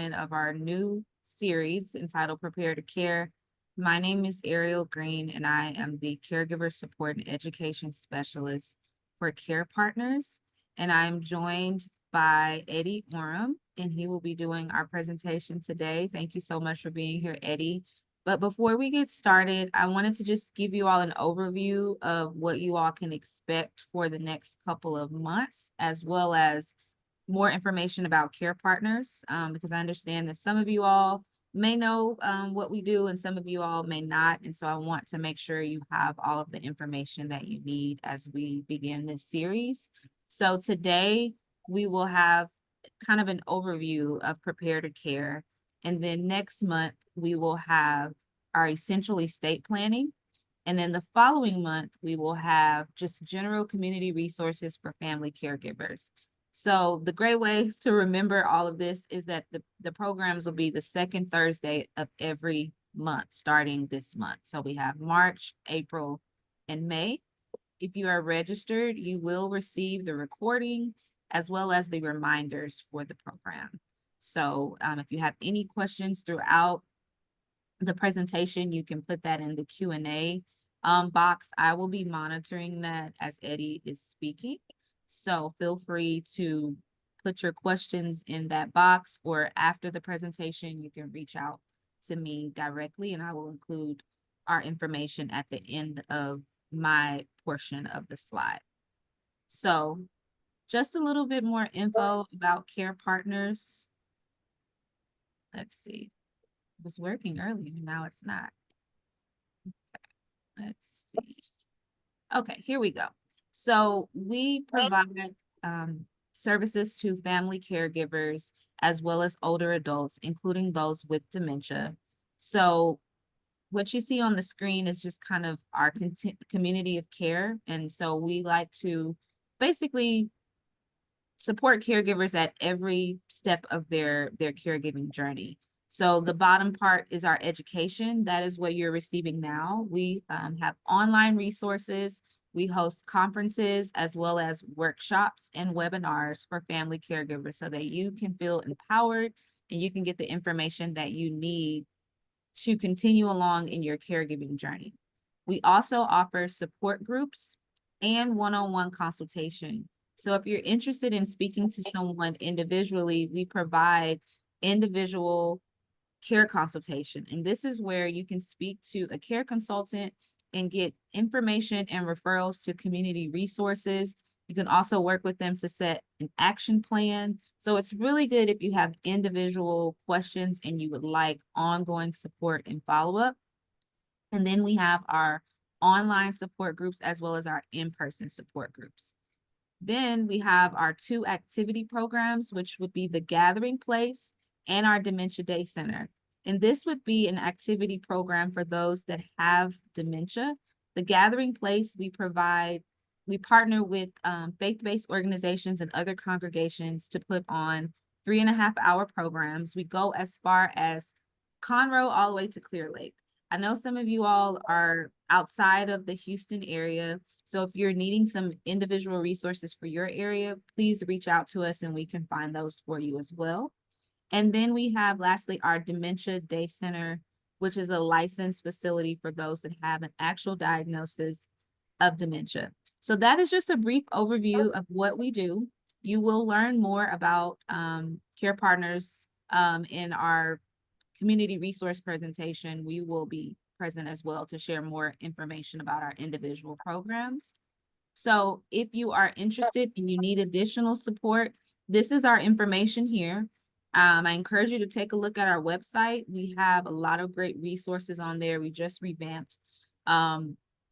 of our new series entitled Prepare to Care. My name is Ariel Green, and I am the Caregiver Support and Education Specialist for Care Partners. And I'm joined by Eddie Orem, and he will be doing our presentation today. Thank you so much for being here, Eddie. But before we get started, I wanted to just give you all an overview of what you all can expect for the next couple of months, as well as more information about Care Partners, because I understand that some of you all may know what we do and some of you all may not. And so I want to make sure you have all of the information that you need as we begin this series. So today we will have kind of an overview of Prepare to Care. And then next month we will have our essential estate planning. And then the following month, we will have just general community resources for family caregivers. So the great way to remember all of this is that the programs will be the second Thursday of every month, starting this month. So we have March, April, and May. If you are registered, you will receive the recording as well as the reminders for the program. So if you have any questions throughout the presentation, you can put that in the Q&A box. I will be monitoring that as Eddie is speaking. So feel free to put your questions in that box, or after the presentation, you can reach out to me directly and I will include our information at the end of my portion of the slide. So just a little bit more info about Care Partners. Let's see. It was working earlier, now it's not. Let's see. Okay, here we go. So we provide services to family caregivers as well as older adults, including those with dementia. So what you see on the screen is just kind of our community of care. And so we like to basically support caregivers at every step of their caregiving journey. So the bottom part is our education. That is what you're receiving now. We have online resources. We host conferences as well as workshops and webinars for family caregivers so that you can feel empowered and you can get the information that you need to continue along in your caregiving journey. We also offer support groups and one-on-one consultation. So if you're interested in speaking to someone individually, we provide individual care consultation. And this is where you can speak to a care consultant and get information and referrals to community resources. You can also work with them to set an action plan. So it's really good if you have individual questions and you would like ongoing support and follow-up. And then we have our online support groups as well as our in-person support groups. Then we have our 2 activity programs, which would be the Gathering Place and our Dementia Day Center. And this would be an activity program for those that have dementia. The Gathering Place, we partner with faith-based organizations and other congregations to put on 3.5-hour programs. We go as far as Conroe all the way to Clear Lake. I know some of you all are outside of the Houston area. So if you're needing some individual resources for your area, please reach out to us and we can find those for you as well. And then we have lastly our Dementia Day Center, which is a licensed facility for those that have an actual diagnosis of dementia. So that is just a brief overview of what we do. You will learn more about Care Partners in our community resource presentation. We will be present as well to share more information about our individual programs. So if you are interested and you need additional support, this is our information here. I encourage you to take a look at our website. We have a lot of great resources on there. We just revamped our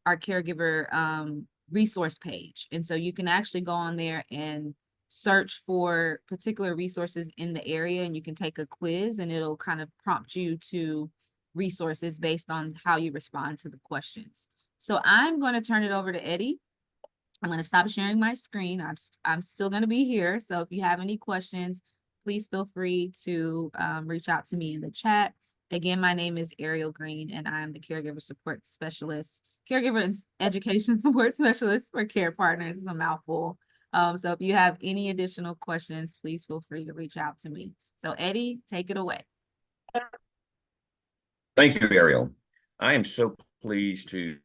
caregiver resource page. And so you can actually go on there and search for particular resources in the area, and you can take a quiz and it'll kind of prompt you to resources based on how you respond to the questions. So I'm going to turn it over to Eddie. I'm going to stop sharing my screen. I'm still going to be here. So if you have any questions, please feel free to reach out to me in the chat. Again, my name is Ariel Green, and I'm the Caregiver Support Specialist, Caregiver and Education Support Specialist for Care Partners. It's a mouthful. So if you have any additional questions, please feel free to reach out to me. So Eddie, take it away. Thank you, Ariel. I am so pleased to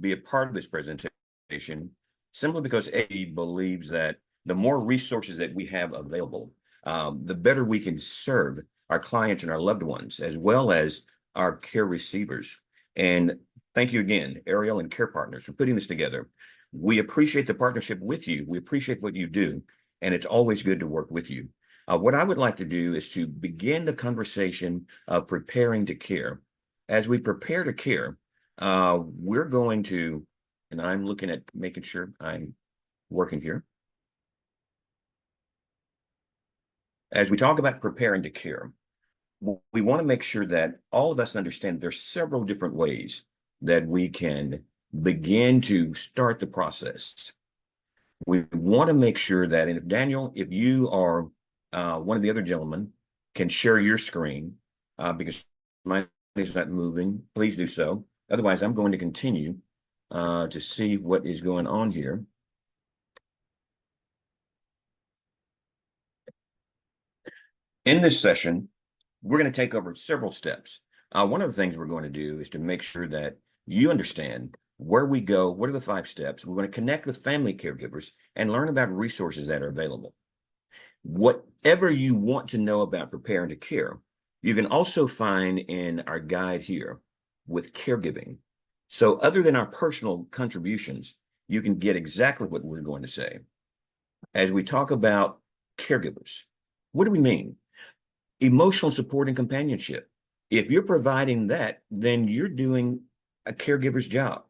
be a part of this presentation simply because Eddie believes that the more resources that we have available, the better we can serve our clients and our loved ones, as well as our care receivers. And thank you again, Ariel and Care Partners, for putting this together. We appreciate the partnership with you. We appreciate what you do, and it's always good to work with you. What I would like to do is to begin the conversation of preparing to care. As we prepare to care, we're going to, and I'm looking at making sure I'm working here. As we talk about preparing to care, we want to make sure that all of us understand there's several different ways that we can begin to start the process. We want to make sure that, and if Daniel, if you are one of the other gentlemen, can share your screen, because mine is not moving, please do so. Otherwise, I'm going to continue to see what is going on here. In this session, we're going to take over several steps. One of the things we're going to do is to make sure that you understand where we go, what are the 5 steps. We're going to connect with family caregivers and learn about resources that are available. Whatever you want to know about preparing to care, you can also find in our guide here with caregiving. So other than our personal contributions, you can get exactly what we're going to say. As we talk about caregivers, what do we mean? Emotional support and companionship. If you're providing that, then you're doing a caregiver's job.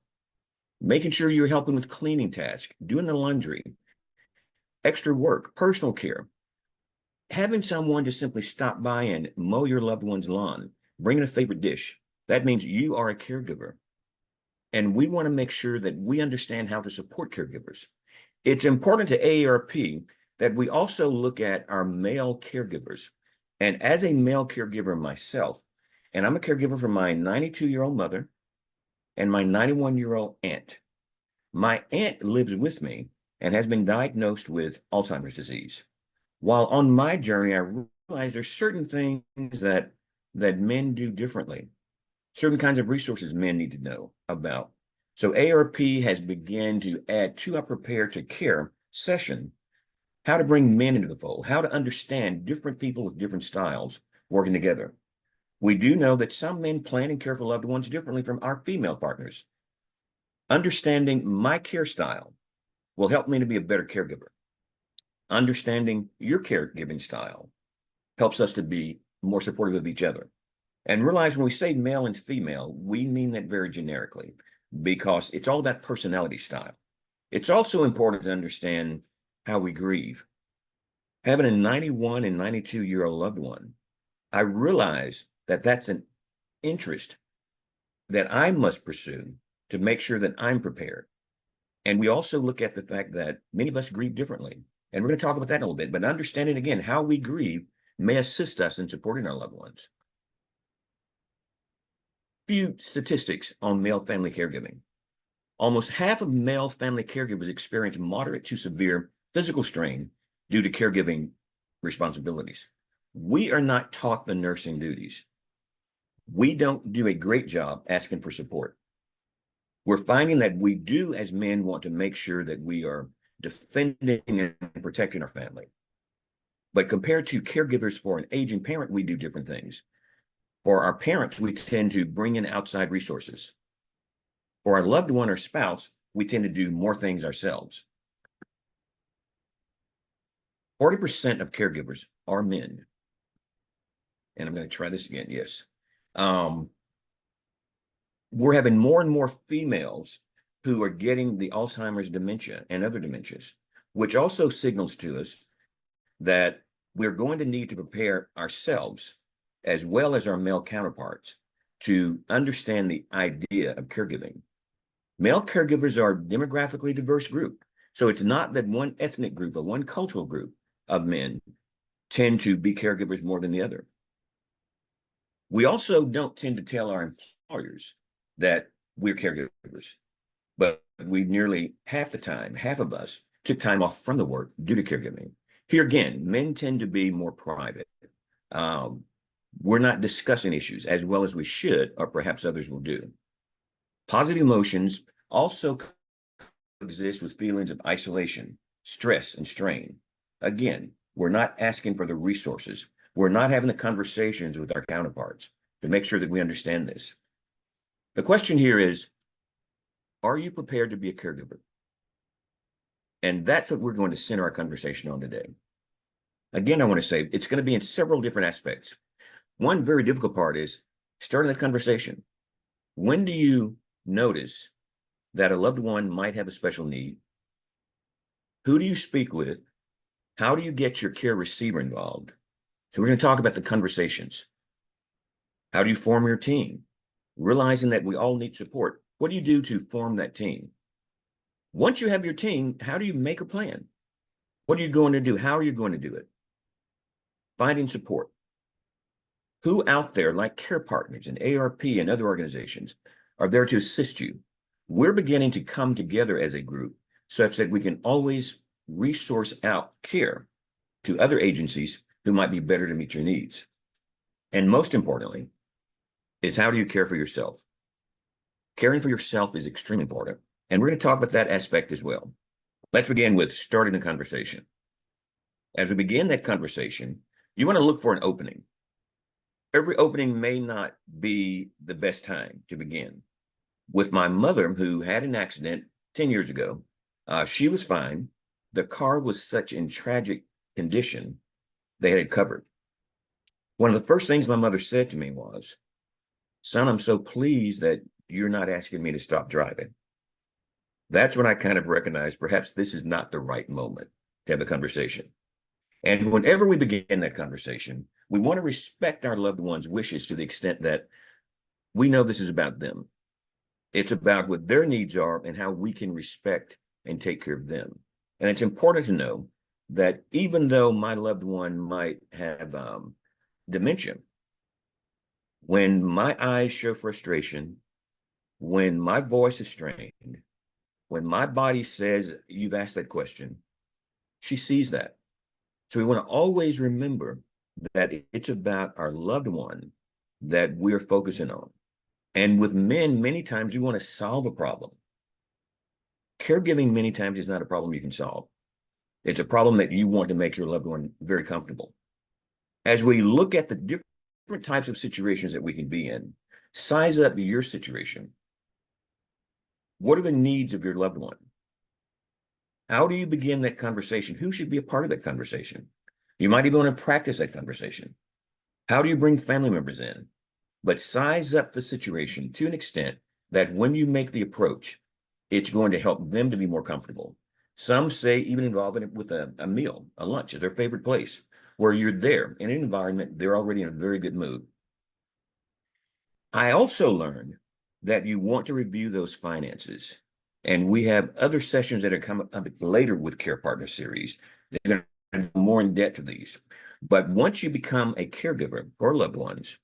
Making sure you're helping with cleaning tasks, doing the laundry, extra work, personal care. Having someone to simply stop by and mow your loved one's lawn, bring in a favorite dish, that means you are a caregiver. And we want to make sure that we understand how to support caregivers. It's important to AARP that we also look at our male caregivers. And as a male caregiver myself, and I'm a caregiver for my 92-year-old mother and my 91-year-old aunt. My aunt lives with me and has been diagnosed with Alzheimer's disease. While on my journey, I realized there's certain things that men do differently, certain kinds of resources men need to know about. So AARP has begun to add to our Prepare to Care session how to bring men into the fold, how to understand different people with different styles working together. We do know that some men plan and care for loved ones differently from our female partners. Understanding my care style will help me to be a better caregiver. Understanding your caregiving style helps us to be more supportive of each other. And realize when we say male and female, we mean that very generically because it's all about personality style. It's also important to understand how we grieve. Having a 91 and 92-year-old loved one, I realize that that's an interest that I must pursue to make sure that I'm prepared. And we also look at the fact that many of us grieve differently. And we're going to talk about that in a little bit, but understanding again how we grieve may assist us in supporting our loved ones. Few statistics on male family caregiving. Almost half of male family caregivers experience moderate to severe physical strain due to caregiving responsibilities. We are not taught the nursing duties. We don't do a great job asking for support. We're finding that we do, as men, want to make sure that we are defending and protecting our family. But compared to caregivers for an aging parent, we do different things. For our parents, we tend to bring in outside resources. For our loved one or spouse, we tend to do more things ourselves. 40% of caregivers are men. And I'm going to try this again, yes. We're having more and more females who are getting the Alzheimer's dementia and other dementias, which also signals to us that we're going to need to prepare ourselves as well as our male counterparts to understand the idea of caregiving. Male caregivers are a demographically diverse group. So it's not that one ethnic group or one cultural group of men tend to be caregivers more than the other. We also don't tend to tell our employers that we're caregivers, but we nearly half the time, half of us took time off from the work due to caregiving. Here again, men tend to be more private. Um, we're not discussing issues as well as we should, or perhaps others will do. Positive emotions also exist with feelings of isolation, stress, and strain. Again, we're not asking for the resources. We're not having the conversations with our counterparts to make sure that we understand this. The question here is, are you prepared to be a caregiver? And that's what we're going to center our conversation on today. Again, I want to say it's going to be in several different aspects. One very difficult part is starting the conversation. When do you notice that a loved one might have a special need? Who do you speak with? How do you get your care receiver involved? So we're going to talk about the conversations. How do you form your team? Realizing that we all need support. What do you do to form that team? Once you have your team, how do you make a plan? What are you going to do? How are you going to do it? Finding support. Who out there, like Care Partners and AARP and other organizations, are there to assist you? We're beginning to come together as a group such that we can always resource out care to other agencies who might be better to meet your needs. And most importantly, is how do you care for yourself? Caring for yourself is extremely important. And we're going to talk about that aspect as well. Let's begin with starting the conversation. As we begin that conversation, you want to look for an opening. Every opening may not be the best time to begin. With my mother, who had an accident 10 years ago, she was fine. The car was such in tragic condition, they had it covered. One of the first things my mother said to me was, "Son, I'm so pleased that you're not asking me to stop driving." That's when I kind of recognized perhaps this is not the right moment to have a conversation. And whenever we begin that conversation, we want to respect our loved ones' wishes to the extent that we know this is about them. It's about what their needs are and how we can respect and take care of them. And it's important to know that even though my loved one might have dementia, when my eyes show frustration, when my voice is strained, when my body says, "You've asked that question," she sees that. So we want to always remember that it's about our loved one that we're focusing on. And with men, many times we want to solve a problem. Caregiving many times is not a problem you can solve. It's a problem that you want to make your loved one very comfortable. As we look at the different types of situations that we can be in, size up your situation. What are the needs of your loved one? How do you begin that conversation? Who should be a part of that conversation? You might even want to practice that conversation. How do you bring family members in? But size up the situation to an extent that when you make the approach, it's going to help them to be more comfortable. Some say even involving it with a meal, a lunch at their favorite place, where you're there in an environment, they're already in a very good mood. I also learned that you want to review those finances. And we have other sessions that are coming up later with Care Partner series. They're going to go more in depth to these. But once you become a caregiver for loved ones,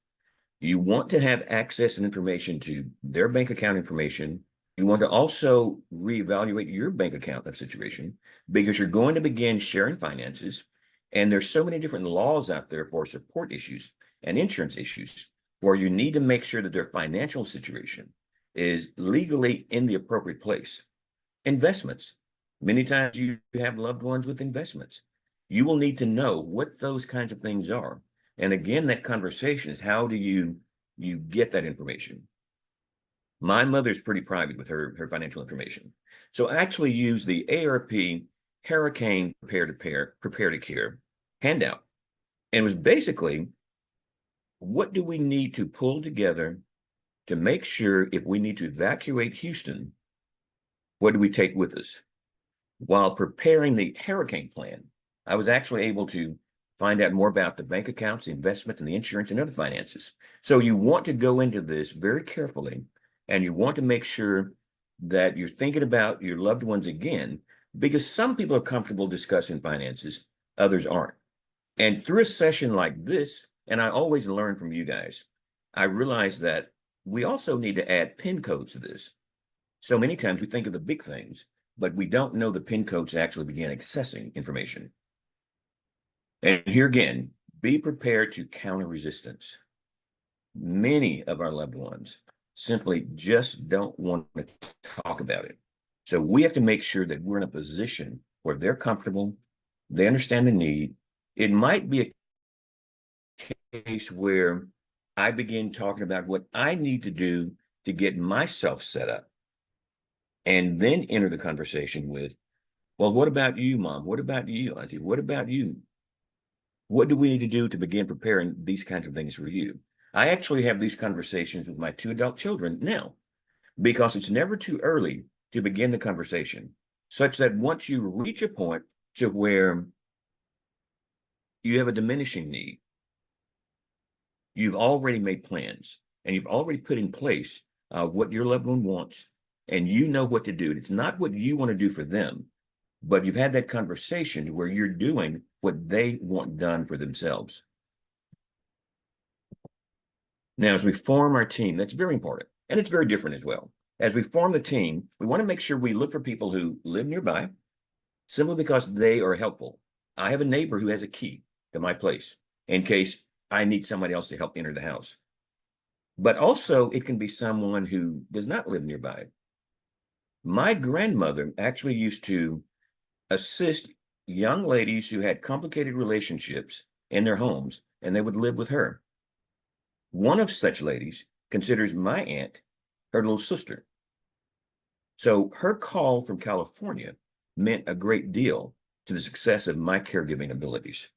you want to have access and information to their bank account information. You want to also reevaluate your bank account situation because you're going to begin sharing finances. And there's so many different laws out there for support issues and insurance issues where you need to make sure that their financial situation is legally in the appropriate place. Investments. Many times you have loved ones with investments. You will need to know what those kinds of things are. And again, that conversation is how do you get that information? My mother's pretty private with her financial information. So I actually use the AARP Hurricane Prepare to Care handout. And it was basically, what do we need to pull together to make sure if we need to evacuate Houston, what do we take with us? While preparing the hurricane plan, I was actually able to find out more about the bank accounts, the investments, and the insurance and other finances. So you want to go into this very carefully, and you want to make sure that you're thinking about your loved ones again, because some people are comfortable discussing finances, others aren't. And through a session like this, and I always learn from you guys, I realize that we also need to add PIN codes to this. So many times we think of the big things, but we don't know the PIN codes to actually begin accessing information. And here again, be prepared to counter resistance. Many of our loved ones simply just don't want to talk about it. So we have to make sure that we're in a position where they're comfortable, they understand the need. It might be a case where I begin talking about what I need to do to get myself set up, and then enter the conversation with, well, what about you, Mom? What about you, Auntie? What about you? What do we need to do to begin preparing these kinds of things for you? I actually have these conversations with my 2 adult children now, because it's never too early to begin the conversation, such that once you reach a point to where you have a diminishing need, you've already made plans and you've already put in place what your loved one wants, and you know what to do. It's not what you want to do for them, but you've had that conversation where you're doing what they want done for themselves. Now, as we form our team, that's very important, and it's very different as well. As we form the team, we want to make sure we look for people who live nearby, simply because they are helpful. I have a neighbor who has a key to my place in case I need somebody else to help enter the house. But also, it can be someone who does not live nearby. My grandmother actually used to assist young ladies who had complicated relationships in their homes, and they would live with her. One of such ladies considers my aunt her little sister. So her call from California meant a great deal to the success of my caregiving abilities.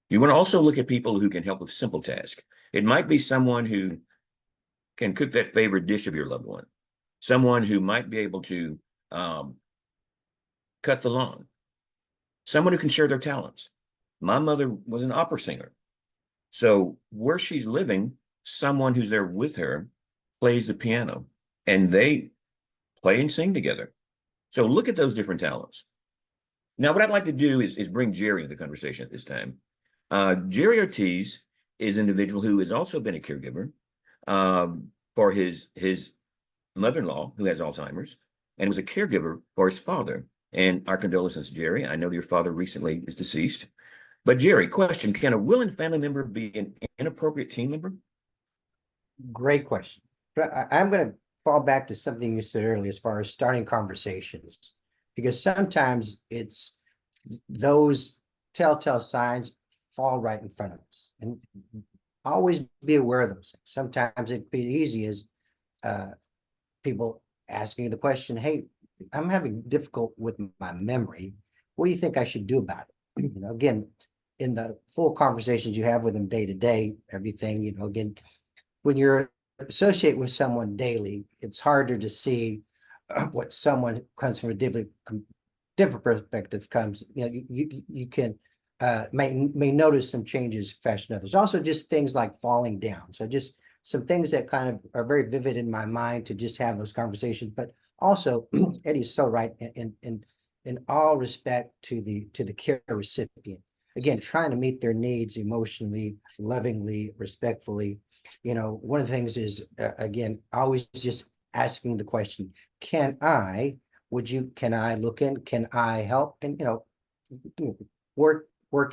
You want to also look at people who can help with simple tasks. It might be someone who can cook that favorite dish of your loved one, someone who might be able to cut the lawn, someone who can share their talents. My mother was an opera singer. So where she's living, someone who's there with her plays the piano, and they play and sing together. So look at those different talents. Now, what I'd like to do is bring Jerry into the conversation at this time. Jerry Ortiz is an individual who has also been a caregiver for his mother-in-law who has Alzheimer's, and was a caregiver for his father. And our condolences, Jerry. I know your father recently is deceased. But Jerry, question, can a willing family member be an inappropriate team member? Great question. But I'm going to fall back to something you said earlier as far as starting conversations, because sometimes it's those telltale signs fall right in front of us, and always be aware of those things. Sometimes it'd be easy as people asking you the question, hey, I'm having difficult with my memory. What do you think I should do about it? You know, again, in the full conversations you have with them day to day, everything, you know, again, when you're associate with someone daily, it's harder to see what someone comes from a different perspective comes. You know, you can may notice some changes faster than others. Also, just things like falling down. So just some things that kind of are very vivid in my mind to just have those conversations. But also, Eddie's so right in all respect to the care recipient. Again, trying to meet their needs emotionally, lovingly, respectfully. You know, one of the things is again, always just asking the question, can I look in, can I help? And you know, work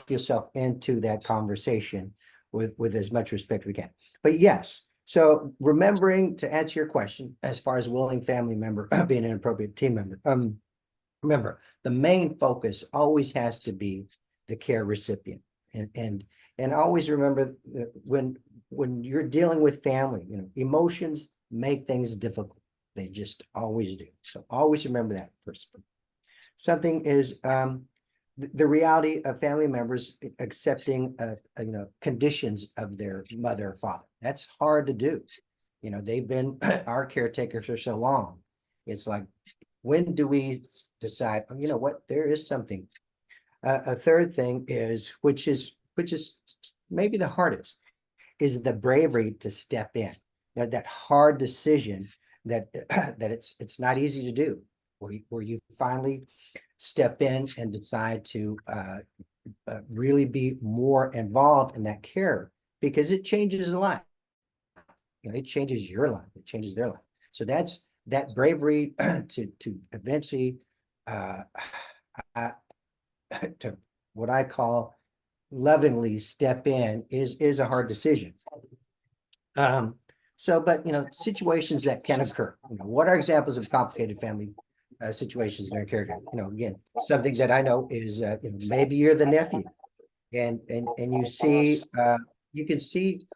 yourself into that conversation with as much respect we can. But yes, so remembering to answer your question as far as willing family member being an appropriate team member, remember the main focus always has to be the care recipient, and always remember that when you're dealing with family, you know, emotions make things difficult. They just always do. So always remember that first. Something is the reality of family members accepting you know, conditions of their mother or father. That's hard to do. You know, they've been our caretakers for so long. It's like, when do we decide, you know what, there is something. A third thing is, which is maybe the hardest, is the bravery to step in. You know, that hard decision that that it's not easy to do, where you finally step in and decide to really be more involved in that care, because it changes a life. You know, it changes your life, it changes their life. So that's that bravery to eventually to what I call lovingly step in is a hard decision. But situations that can occur. What are examples of complicated family situations in our caregiving? Again, something that I know is maybe you're the nephew, and you can see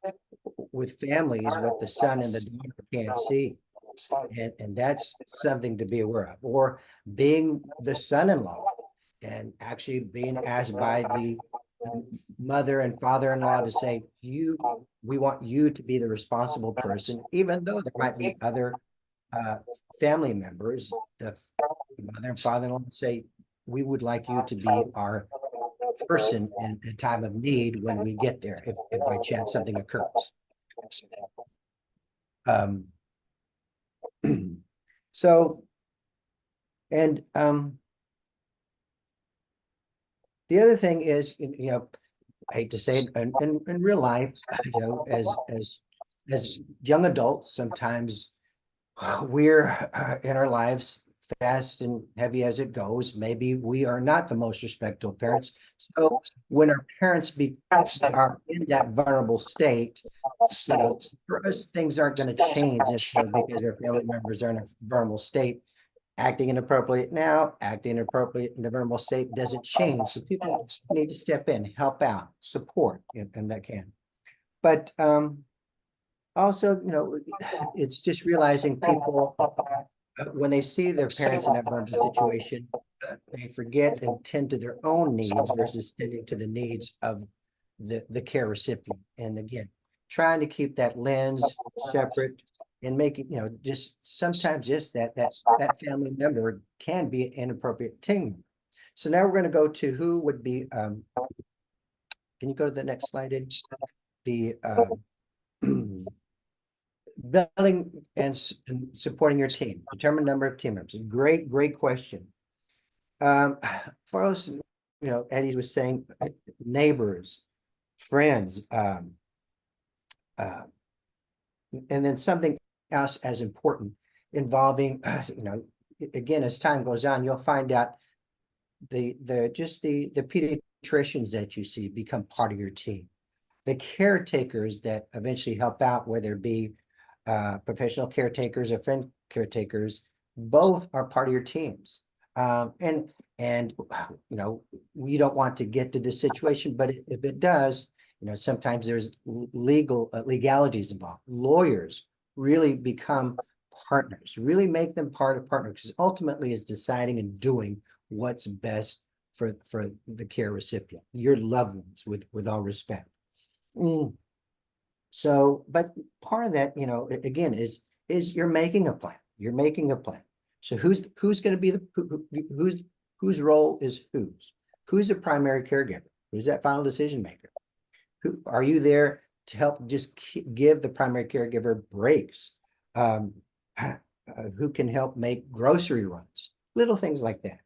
with families what the son and the daughter can't see. And that's something to be aware of. Or being the son-in-law and actually being asked by the mother and father-in-law to say, we want you to be the responsible person, even though there might be other family members. The mother and father-in-law say, we would like you to be our person in a time of need when we get there, if by chance something occurs. Um, So, and the other thing is, I hate to say it, in real life, as young adults, sometimes we're in our lives fast and heavy as it goes. Maybe we are not the most respectful parents. So when our parents are in that vulnerable state, for us, things aren't going to change because our family members are in a vulnerable state. Acting inappropriate now, acting inappropriate in the vulnerable state doesn't change. So people need to step in, help out, support, and that can. But also, it's just realizing people, when they see their parents in that vulnerable situation, they forget and tend to their own needs versus tending to the needs of the care recipient. And again, trying to keep that lens separate and make it, just sometimes just that family member can be an inappropriate team. So now we're going to go to who would be, can you go to the next slide, Ed? The building and supporting your team, determine number of team members. Great question. For us, Eddie was saying neighbors, friends, and then something else as important involving, again, as time goes on, you'll find out the pediatricians that you see become part of your team. The caretakers that eventually help out, whether it be professional caretakers or friend caretakers, both are part of your teams. And we don't want to get to this situation, but if it does, sometimes there's legalities involved. Lawyers really become partners, really make them part of partners, because ultimately it's deciding and doing what's best for the care recipient, your loved ones, with all respect. So, but part of that, again, is you're making a plan. You're making a plan. So who's going to be whose role is who's the primary caregiver? Who's that final decision maker? Who are you there to help just give the primary caregiver breaks? Who can help make grocery runs? Little things like that.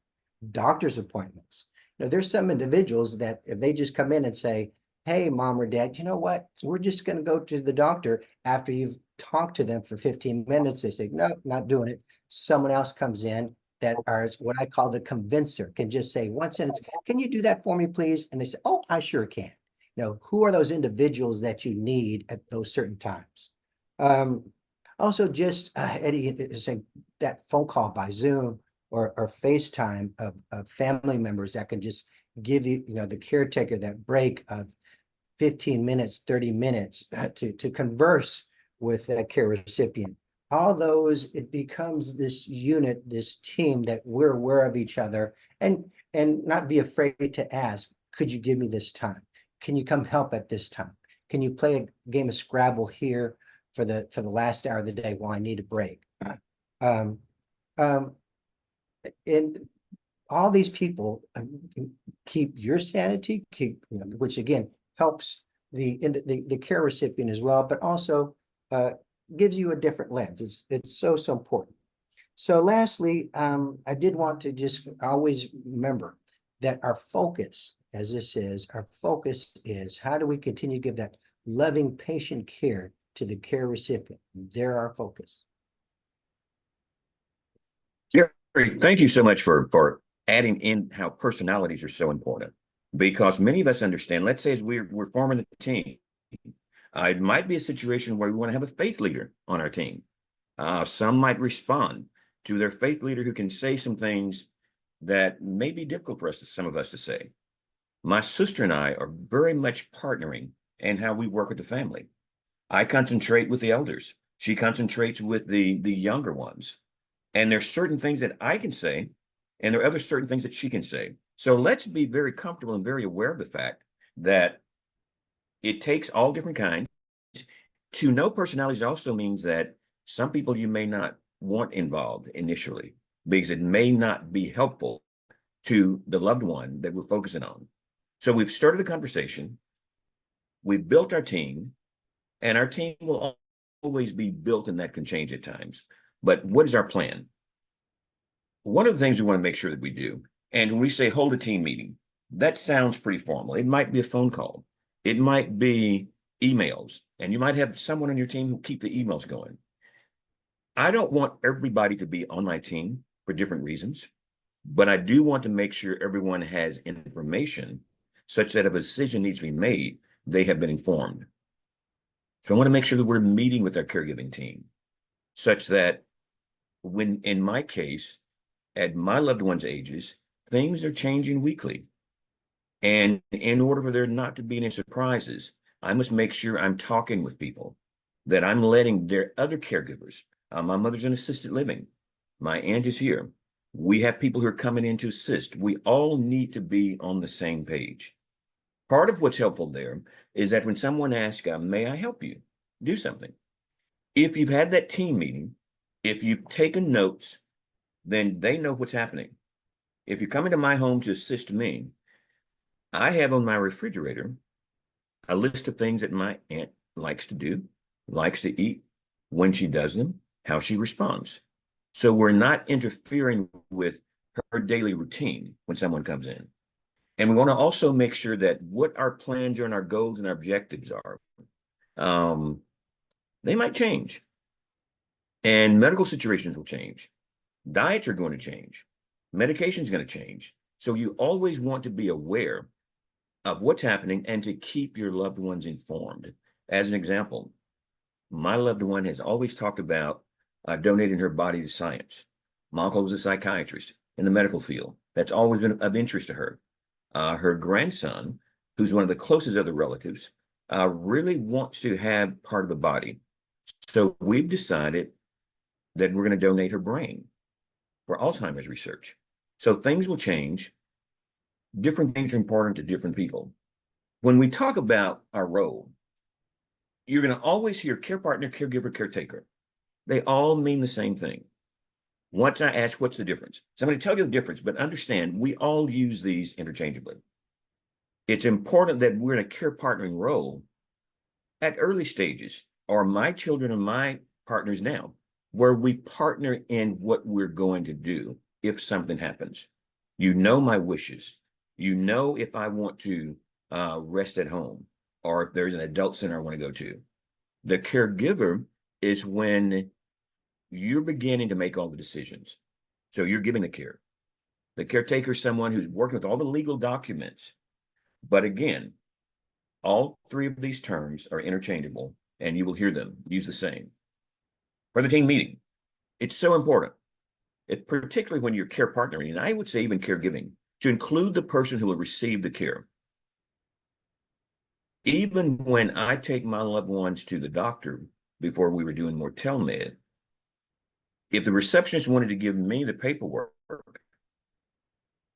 Doctor's appointments. There's some individuals that if they just come in and say, hey, mom or dad, you know what? We're just going to go to the doctor after you've talked to them for 15 minutes. They say, no, not doing it. Someone else comes in that are what I call the convincer, can just say one sentence, can you do that for me, please? And they say, oh, I sure can. Who are those individuals that you need at those certain times? Also, just Eddie is saying that phone call by Zoom or FaceTime of family members that can just give you, the caretaker that break of 15 minutes, 30 minutes to converse with that care recipient. All those, it becomes this unit, this team that we're aware of each other, and not be afraid to ask, could you give me this time? Can you come help at this time? Can you play a game of Scrabble here for the last hour of the day while I need a break? And all these people keep your sanity, which again helps the care recipient as well, but also gives you a different lens. It's so important. So lastly, I did want to just always remember that our focus, as this is, our focus is how do we continue to give that loving patient care to the care recipient? They're our focus. Jerry, thank you so much for adding in how personalities are so important. Because many of us understand, let's say as we're forming a team, it might be a situation where we want to have a faith leader on our team. Some might respond to their faith leader who can say some things that may be difficult for some of us to say. My sister and I are very much partnering in how we work with the family. I concentrate with the elders. She concentrates with the younger ones. And there's certain things that I can say, and there are other certain things that she can say. So let's be very comfortable and very aware of the fact that it takes all different kinds. To know personalities also means that some people you may not want involved initially because it may not be helpful to the loved one that we're focusing on. So we've started the conversation, we've built our team, and our team will always be built and that can change at times. But what is our plan? One of the things we want to make sure that we do, and when we say hold a team meeting, that sounds pretty formal. It might be a phone call. It might be emails, and you might have someone on your team who keep the emails going. I don't want everybody to be on my team for different reasons, but I do want to make sure everyone has information such that if a decision needs to be made, they have been informed. So I want to make sure that we're meeting with our caregiving team such that when, in my case, at my loved ones' ages, things are changing weekly. And in order for there not to be any surprises, I must make sure I'm talking with people, that I'm letting their other caregivers. My mother's in assisted living. My aunt is here. We have people who are coming in to assist. We all need to be on the same page. Part of what's helpful there is that when someone asks, may I help you do something? If you've had that team meeting, if you've taken notes, then they know what's happening. If you're coming to my home to assist me, I have on my refrigerator a list of things that my aunt likes to do, likes to eat, when she does them, how she responds. So we're not interfering with her daily routine when someone comes in. And we want to also make sure that what our plans are and our goals and our objectives are, they might change. And medical situations will change. Diets are going to change. Medication is going to change. So you always want to be aware of what's happening and to keep your loved ones informed. As an example, my loved one has always talked about donating her body to science. My uncle was a psychiatrist in the medical field. That's always been of interest to her. Her grandson, who's one of the closest other relatives, really wants to have part of the body. So we've decided that we're going to donate her brain for Alzheimer's research. So things will change. Different things are important to different people. When we talk about our role, you're going to always hear care partner, caregiver, caretaker. They all mean the same thing. Once I ask, what's the difference? So I'm going to tell you the difference, but understand we all use these interchangeably. It's important that we're in a care partnering role at early stages, or my children and my partners now, where we partner in what we're going to do if something happens. You know my wishes. You know if I want to rest at home, or if there's an adult center I want to go to. The caregiver is when you're beginning to make all the decisions. So you're giving the care. The caretaker is someone who's working with all the legal documents. But again, all three of these terms are interchangeable, and you will hear them use the same. For the team meeting, it's so important, particularly when you're care partnering, and I would say even caregiving, to include the person who will receive the care. Even when I take my loved ones to the doctor before we were doing more telemed, if the receptionist wanted to give me the paperwork,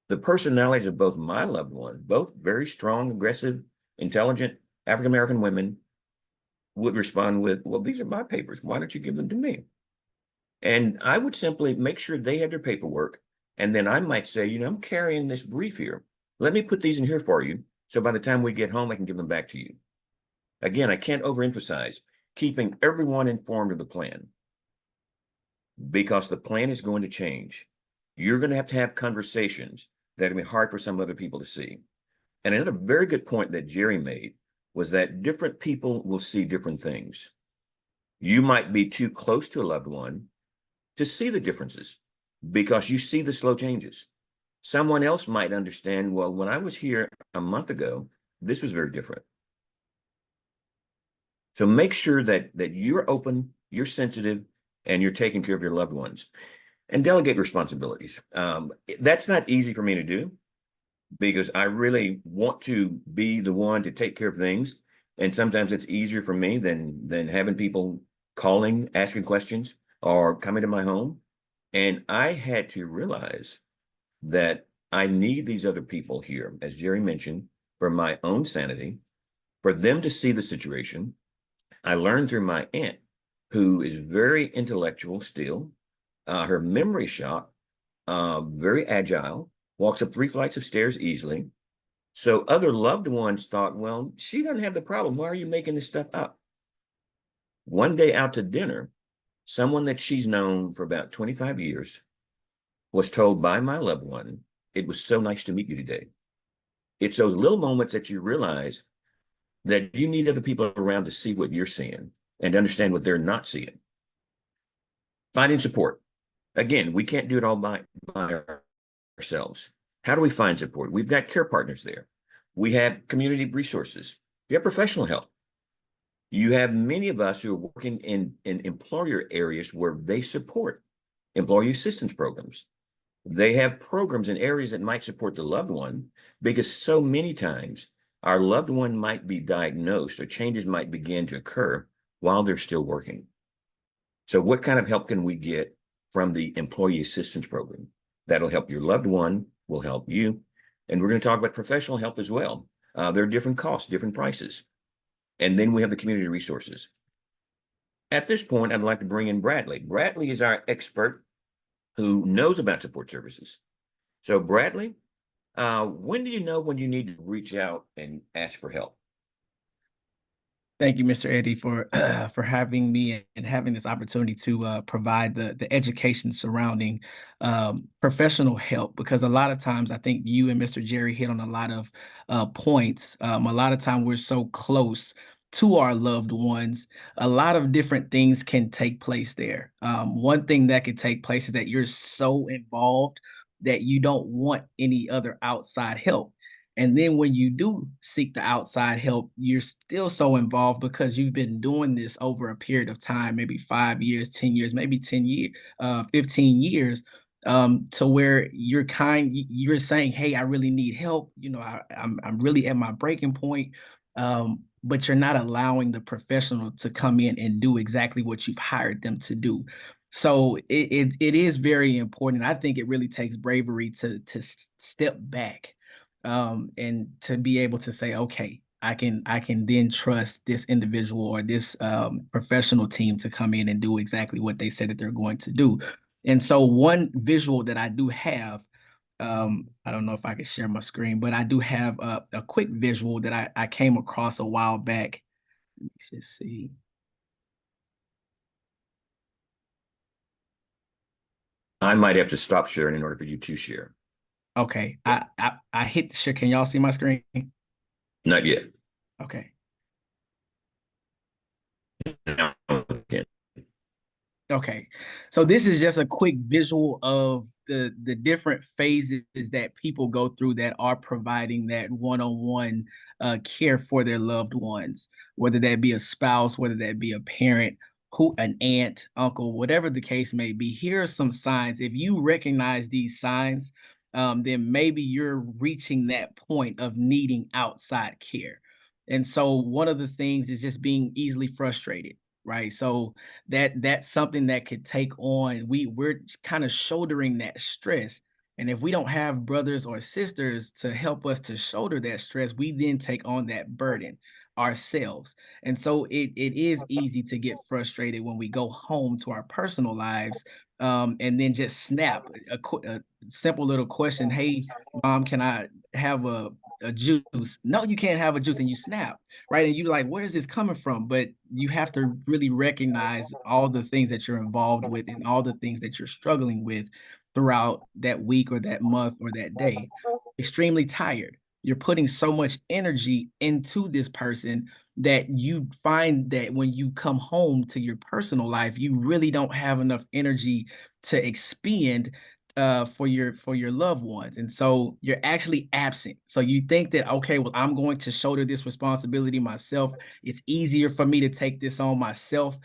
the personalities of both my loved ones, both very strong, aggressive, intelligent African-American women, would respond with, well, these are my papers. Why don't you give them to me? And I would simply make sure they had their paperwork. And then I might say, I'm carrying this brief here. Let me put these in here for you. So by the time we get home, I can give them back to you. Again, I can't overemphasize keeping everyone informed of the plan, because the plan is going to change. You're going to have conversations that are going to be hard for some other people to see. And another very good point that Jerry made was that different people will see different things. You might be too close to a loved one to see the differences because you see the slow changes. Someone else might understand, well, when I was here a month ago, this was very different. So make sure that you're open, you're sensitive, and you're taking care of your loved ones. And delegate responsibilities. That's not easy for me to do because I really want to be the one to take care of things. And sometimes it's easier for me than having people calling, asking questions, or coming to my home. And I had to realize that I need these other people here, as Jerry mentioned, for my own sanity, for them to see the situation. I learned through my aunt, who is very intellectual still. Her memory shot, very agile, walks up 3 flights of stairs easily. So other loved ones thought, well, she doesn't have the problem. Why are you making this stuff up? One day out to dinner, someone that she's known for about 25 years was told by my loved one, it was so nice to meet you today. It's those little moments that you realize that you need other people around to see what you're seeing and understand what they're not seeing. Finding support. Again, we can't do it all by ourselves. How do we find support? We've got care partners there. We have community resources. You have professional help. You have many of us who are working in employer areas where they support employee assistance programs. They have programs in areas that might support the loved one because so many times our loved one might be diagnosed or changes might begin to occur while they're still working. So what kind of help can we get from the employee assistance program? That'll help your loved one, will help you. And we're going to talk about professional help as well. There are different costs, different prices. And then we have the community resources. At this point, I'd like to bring in Bradley. Bradley is our expert who knows about support services. So Bradley, when do you know when you need to reach out and ask for help? Thank you, Mr. Eddie, for for having me and having this opportunity to provide the education surrounding professional help. Because a lot of times, I think you and Mr. Jerry hit on a lot of points. A lot of time we're so close to our loved ones. A lot of different things can take place there. One thing that could take place is that you're so involved that you don't want any other outside help. And then when you do seek the outside help, you're still so involved because you've been doing this over a period of time, maybe 5 years, 10 years, maybe 10 years, 15 years, to where you're saying, hey, I really need help. You know, I'm really at my breaking point. But you're not allowing the professional to come in and do exactly what you've hired them to do. So it is very important. I think it really takes bravery to step back and to be able to say, okay, I can then trust this individual or this professional team to come in and do exactly what they said that they're going to do. And so one visual that I do have, I don't know if I can share my screen, but I do have a quick visual that I came across a while back. Let me just see. I might have to stop sharing in order for you to share. Okay, I hit the share. Can y'all see my screen? Not yet. Okay. Okay. Okay, so this is just a quick visual of the different phases that people go through that are providing that one-on-one care for their loved ones, whether that be a spouse, whether that be a parent, an aunt, uncle, whatever the case may be. Here are some signs. If you recognize these signs, then maybe you're reaching that point of needing outside care. And so one of the things is just being easily frustrated, right? So that's something that could take on, we're kind of shouldering that stress. And if we don't have brothers or sisters to help us to shoulder that stress, we then take on that burden ourselves. And so it is easy to get frustrated when we go home to our personal lives, and then just snap a simple little question. Hey, mom, can I have a juice? No, you can't have a juice, and you snap, right? And you're like, where is this coming from? But you have to really recognize all the things that you're involved with and all the things that you're struggling with throughout that week or that month or that day. Extremely tired. You're putting so much energy into this person that you find that when you come home to your personal life, you really don't have enough energy to expend for your loved ones, and so you're actually absent. So you think that, okay, well, I'm going to shoulder this responsibility myself. It's easier for me to take this on myself,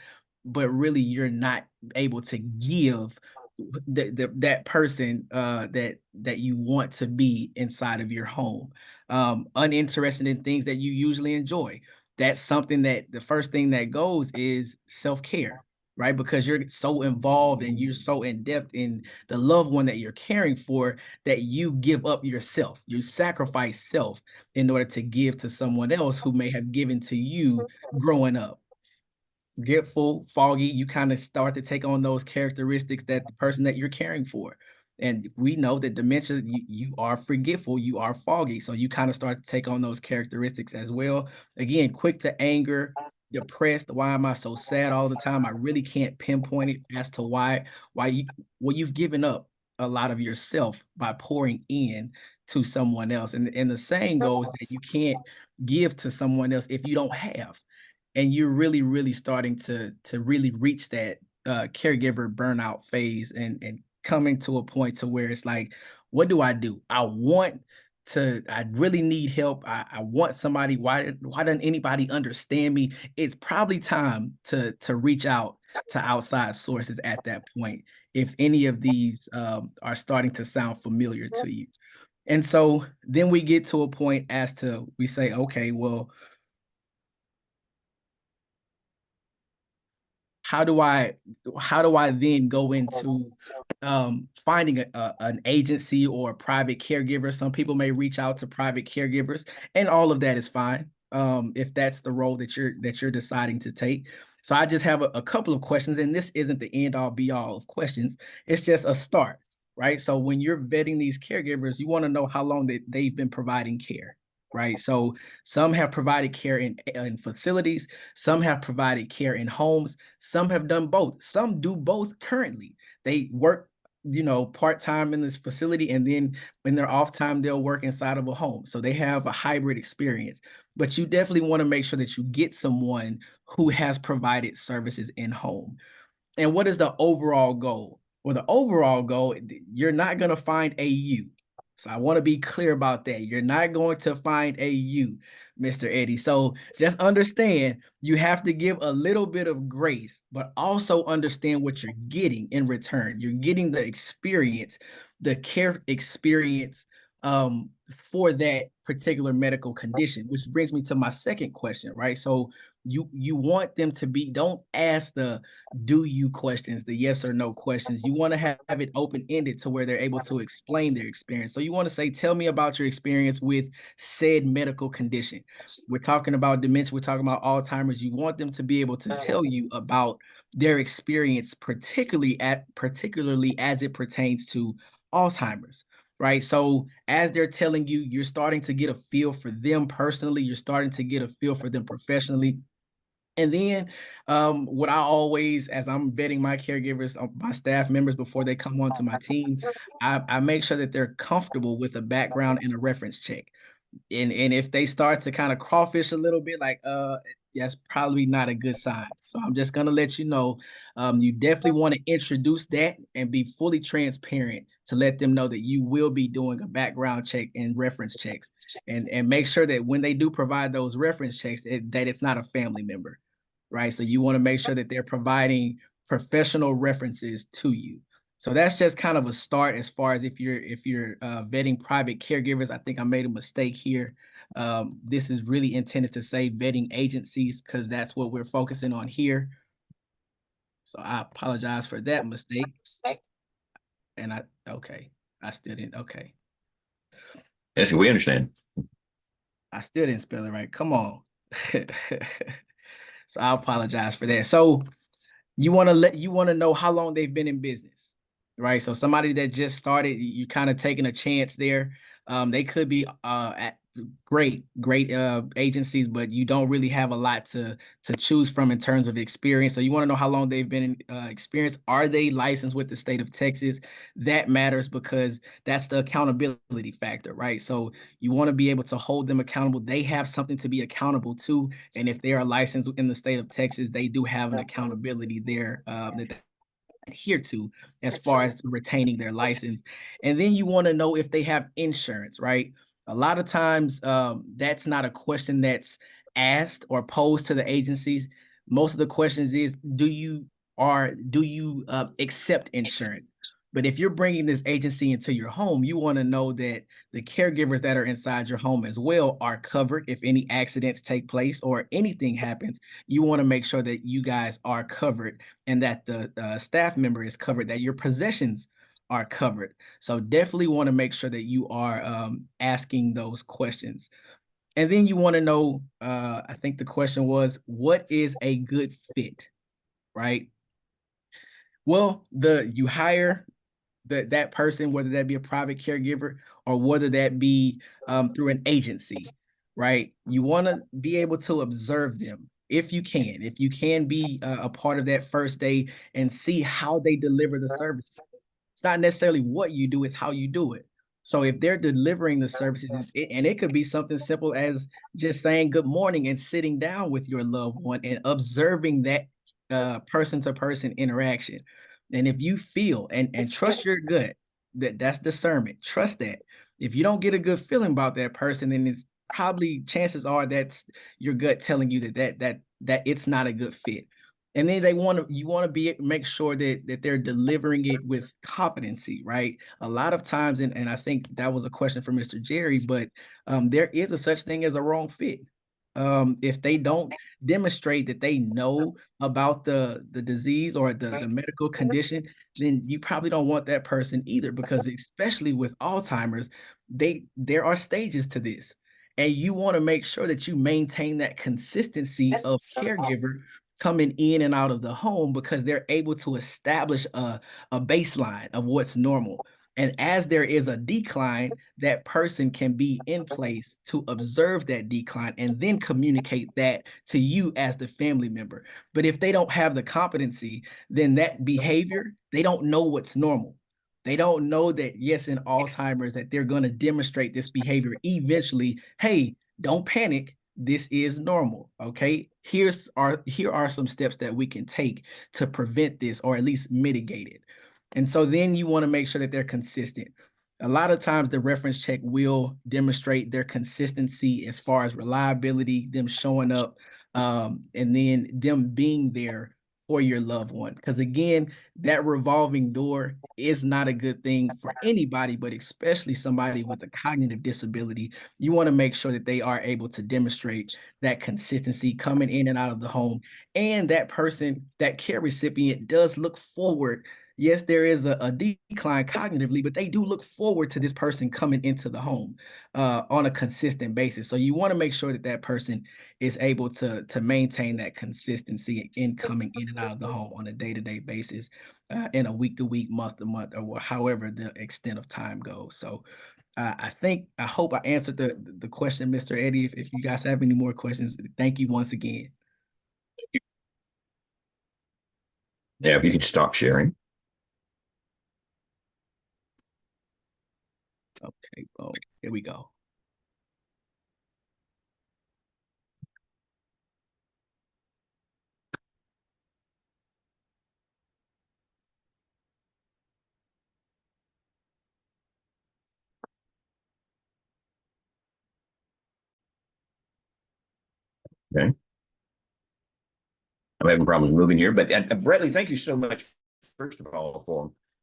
but really you're not able to give that person that you want to be inside of your home, uninterested in things that you usually enjoy. That's something that the first thing that goes is self-care, right? Because you're so involved and you're so in depth in the loved one that you're caring for that you give up yourself. You sacrifice self in order to give to someone else who may have given to you growing up. Forgetful, foggy, you kind of start to take on those characteristics that the person that you're caring for. And we know that dementia, you are forgetful, you are foggy. So you kind of start to take on those characteristics as well. Again, quick to anger, depressed. Why am I so sad all the time? I really can't pinpoint it as to why you've given up a lot of yourself by pouring in to someone else. And the saying goes that you can't give to someone else if you don't have. And you're really, really starting to really reach that caregiver burnout phase and coming to a point to where it's like, what do? I really need help. I want somebody. Why doesn't anybody understand me? It's probably time to reach out to outside sources at that point, if any of these are starting to sound familiar to you. And so then we get to a point as to, we say, okay, well, how do I then go into finding an agency or a private caregiver? Some people may reach out to private caregivers, and all of that is fine if that's the role that you're deciding to take. So I just have a couple of questions, and this isn't the end all be all of questions. It's just a start, right? So when you're vetting these caregivers, you want to know how long that they've been providing care, right? So some have provided care in facilities, some have provided care in homes, some have done both. Some do both currently. They work, part-time in this facility, and then when they're off time, they'll work inside of a home. So they have a hybrid experience. But you definitely want to make sure that you get someone who has provided services in home. And what is the overall goal? Well, the overall goal, you're not going to find a you. So I want to be clear about that. You're not going to find a you, Mr. Eddie. So just understand you have to give a little bit of grace, but also understand what you're getting in return. You're getting the experience, the care experience for that particular medical condition, which brings me to my second question, right? So you want them to be, don't ask the do you questions, the yes or no questions. You want to have it open-ended to where they're able to explain their experience. So you want to say, tell me about your experience with said medical condition. We're talking about dementia, we're talking about Alzheimer's. You want them to be able to tell you about their experience, particularly as it pertains to Alzheimer's. Right. So as they're telling you, you're starting to get a feel for them personally, you're starting to get a feel for them professionally. And then what I always, as I'm vetting my caregivers, my staff members before they come onto my teams, I make sure that they're comfortable with a background and a reference check. And if they start to kind of crawfish a little bit, like that's probably not a good sign. So I'm just gonna let you know, you definitely want to introduce that and be fully transparent to let them know that you will be doing a background check and reference checks, and make sure that when they do provide those reference checks, that it's not a family member, right? So you want to make sure that they're providing professional references to you. So that's just kind of a start as far as if you're vetting private caregivers. I think I made a mistake here. This is really intended to say vetting agencies because that's what we're focusing on here. So I apologize for that mistake. And I still didn't, okay. Yes, we understand. I still didn't spell it right. Come on. So I apologize for that. So you want to know how long they've been in business, right? So somebody that just started, you kind of taking a chance there. They could be at great agencies, but you don't really have a lot to choose from in terms of experience. So you want to know how long they've been in experience. Are they licensed with the state of Texas? That matters because that's the accountability factor, right? So you want to be able to hold them accountable. They have something to be accountable to, and if they are licensed in the state of Texas, they do have an accountability there that adhere to as far as retaining their license. And then you want to know if they have insurance, right? A lot of times, that's not a question that's asked or posed to the agencies. Most of the questions is, do you accept insurance? But if you're bringing this agency into your home, you want to know that the caregivers that are inside your home as well are covered if any accidents take place or anything happens. You want to make sure that you guys are covered and that the staff member is covered, that your possessions are covered. So definitely want to make sure that you are asking those questions. And then you want to know, I think the question was, what is a good fit, right? Well, you hire that person, whether that be a private caregiver or whether that be through an agency, right? You want to be able to observe them if you can. If you can be a part of that first day and see how they deliver the services. It's not necessarily what you do, it's how you do it. So if they're delivering the services, and it could be something simple as just saying good morning and sitting down with your loved one and observing that person-to-person interaction. And if you feel and trust your gut, that's discernment. Trust that. If you don't get a good feeling about that person, then it's probably chances are that's your gut telling you that it's not a good fit. And then you want to make sure that they're delivering it with competency, right? A lot of times, and I think that was a question for Mr. Jerry, but there is a such thing as a wrong fit. If they don't demonstrate that they know about the disease or the medical condition, then you probably don't want that person either, because especially with Alzheimer's, there are stages to this. And you want to make sure that you maintain that consistency of caregiver coming in and out of the home, because they're able to establish a baseline of what's normal. And as there is a decline, that person can be in place to observe that decline and then communicate that to you as the family member. But if they don't have the competency, then that behavior, they don't know what's normal. They don't know that, yes, in Alzheimer's, that they're going to demonstrate this behavior eventually. Hey, don't panic. This is normal. Okay. Here are some steps that we can take to prevent this or at least mitigate it. And so then you want to make sure that they're consistent. A lot of times the reference check will demonstrate their consistency as far as reliability, them showing up, and then them being there for your loved one. Because again, that revolving door is not a good thing for anybody, but especially somebody with a cognitive disability. You want to make sure that they are able to demonstrate that consistency coming in and out of the home. And that person, that care recipient, does look forward. Yes, there is a decline cognitively, but they do look forward to this person coming into the home on a consistent basis. So you want to make sure that that person is able to maintain that consistency in coming in and out of the home on a day-to-day basis, and a week-to-week, month-to-month, or however the extent of time goes. So I hope I answered the question, Mr. Eddie. If you guys have any more questions, thank you once again. Yeah, if you could stop sharing. Okay, well, here we go. Okay. I'm having problems moving here, but Bradley, thank you so much, first of all,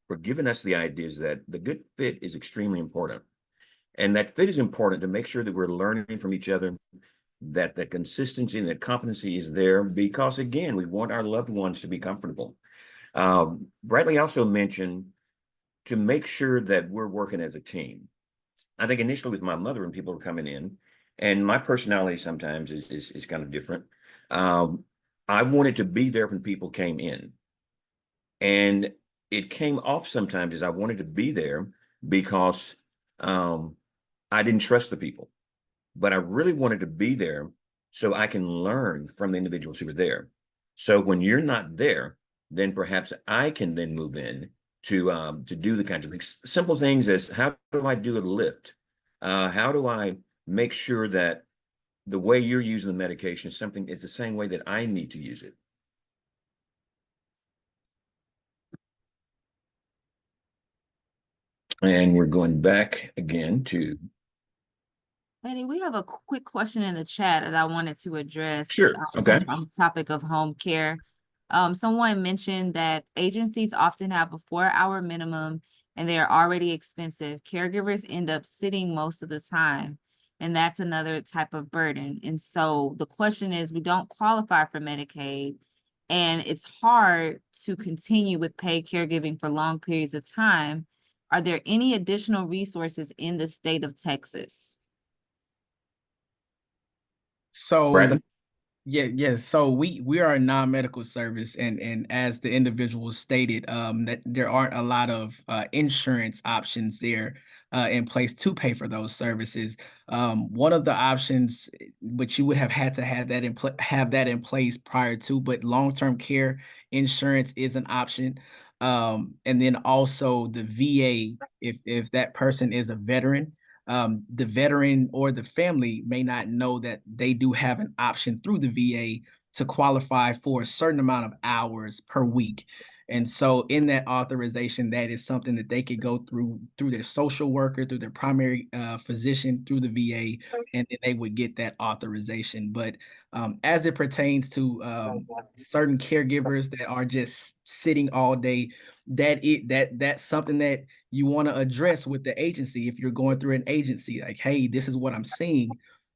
for giving us the ideas that the good fit is extremely important. And that fit is important to make sure that we're learning from each other, that the consistency and the competency is there, because again, we want our loved ones to be comfortable. Bradley also mentioned to make sure that we're working as a team. I think initially with my mother, when people were coming in, and my personality sometimes is kind of different. I wanted to be there when people came in. And it came off sometimes as I wanted to be there because I didn't trust the people. But I really wanted to be there so I can learn from the individuals who were there. So when you're not there, then perhaps I can then move in to do the kinds of things, simple things as how do I do a lift? How do I make sure that the way you're using the medication is something, it's the same way that I need to use it. And we're going back again to, Eddie, we have a quick question in the chat that I wanted to address. sure, okay. Since we're on the topic of home care. Someone mentioned that agencies often have a 4-hour minimum and they are already expensive. Caregivers end up sitting most of the time, and that's another type of burden. And so the question is, we don't qualify for Medicaid, and it's hard to continue with paid caregiving for long periods of time. Are there any additional resources in the state of Texas? So Bradley? yeah. So we are a non-medical service, and as the individual stated, that there aren't a lot of insurance options there in place to pay for those services. One of the options, which you would have had to have that in place prior to, but long-term care insurance is an option. And then also the VA, if that person is a veteran, the veteran or the family may not know that they do have an option through the VA to qualify for a certain amount of hours per week. And so in that authorization, that is something that they could go through their social worker, through their primary physician, through the VA, and then they would get that authorization. But as it pertains to certain caregivers that are just sitting all day, that's something that you want to address with the agency. If you're going through an agency, like, hey, this is what I'm seeing.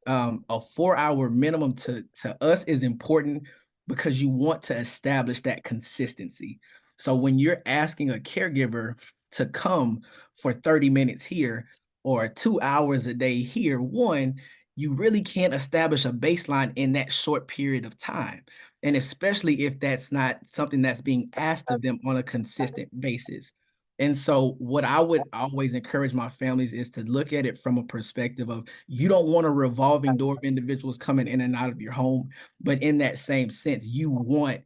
A 4-hour minimum to us is important because you want to establish that consistency. So when you're asking a caregiver to come for 30 minutes here or 2 hours a day here, one, you really can't establish a baseline in that short period of time. And especially if that's not something that's being asked of them on a consistent basis. And so what I would always encourage my families is to look at it from a perspective of, you don't want a revolving door of individuals coming in and out of your home, but in that same sense, you want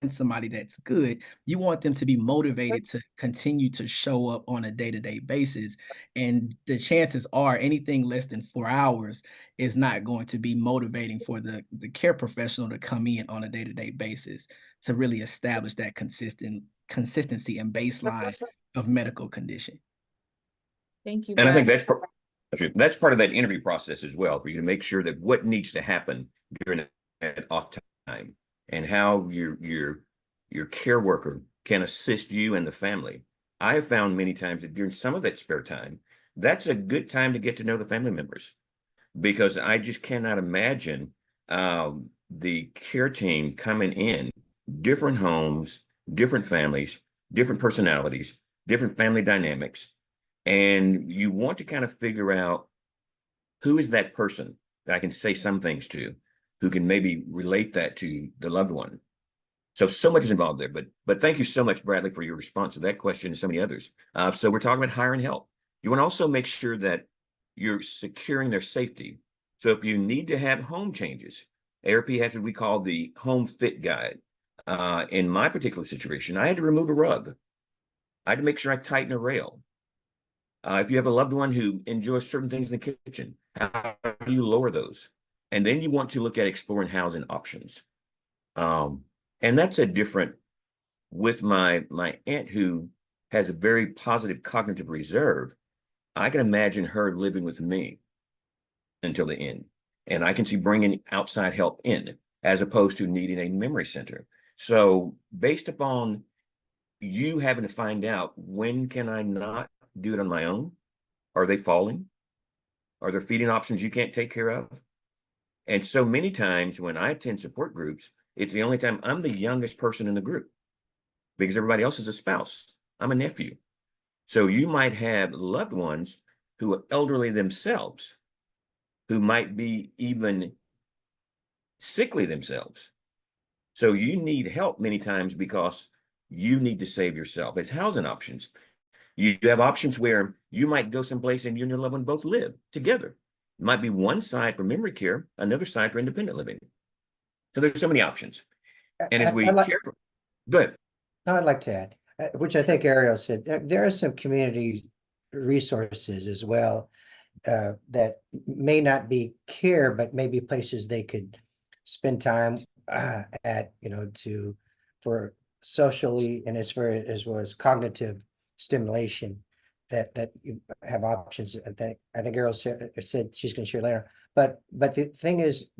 somebody that's good, you want them to be motivated to continue to show up on a day-to-day basis. And the chances are anything less than 4 hours is not going to be motivating for the care professional to come in on a day-to-day basis to really establish that consistency and baseline of medical condition. Thank you, And I think Brad. that's part of that interview process as well, for you to make sure that what needs to happen during that off time and how your care worker can assist you and the family. I have found many times that during some of that spare time, that's a good time to get to know the family members, because I just cannot imagine the care team coming in, different homes, different families, different personalities, different family dynamics. And you want to kind of figure out who is that person that I can say some things to, who can maybe relate that to the loved one. So much is involved there, but thank you so much, Bradley, for your response to that question and so many others. So we're talking about hiring help. You want to also make sure that you're securing their safety. So if you need to have home changes, AARP has what we call the home fit guide. In my particular situation, I had to remove a rug. I had to make sure I tighten a rail. If you have a loved one who enjoys certain things in the kitchen, how do you lower those? And then you want to look at exploring housing options. And that's a different, with my aunt who has a very positive cognitive reserve. I can imagine her living with me until the end. And I can see bringing outside help in as opposed to needing a memory center. So based upon you having to find out, when can I not do it on my own? Are they falling? Are there feeding options you can't take care of? And so many times when I attend support groups, it's the only time I'm the youngest person in the group because everybody else is a spouse. I'm a nephew. So you might have loved ones who are elderly themselves, who might be even sickly themselves. So you need help many times because you need to save yourself. As housing options, you have options where you might go someplace and you and your loved one both live together. It might be one side for memory care, another side for independent living. So there's so many options. And as we care for, go ahead. No, I'd like to add, which I think Ariel said, there are some community resources as well that may not be care, but maybe places they could spend time at, for socially and as well as cognitive stimulation. that you have options. I think Errol said she's going to share later. But the thing is,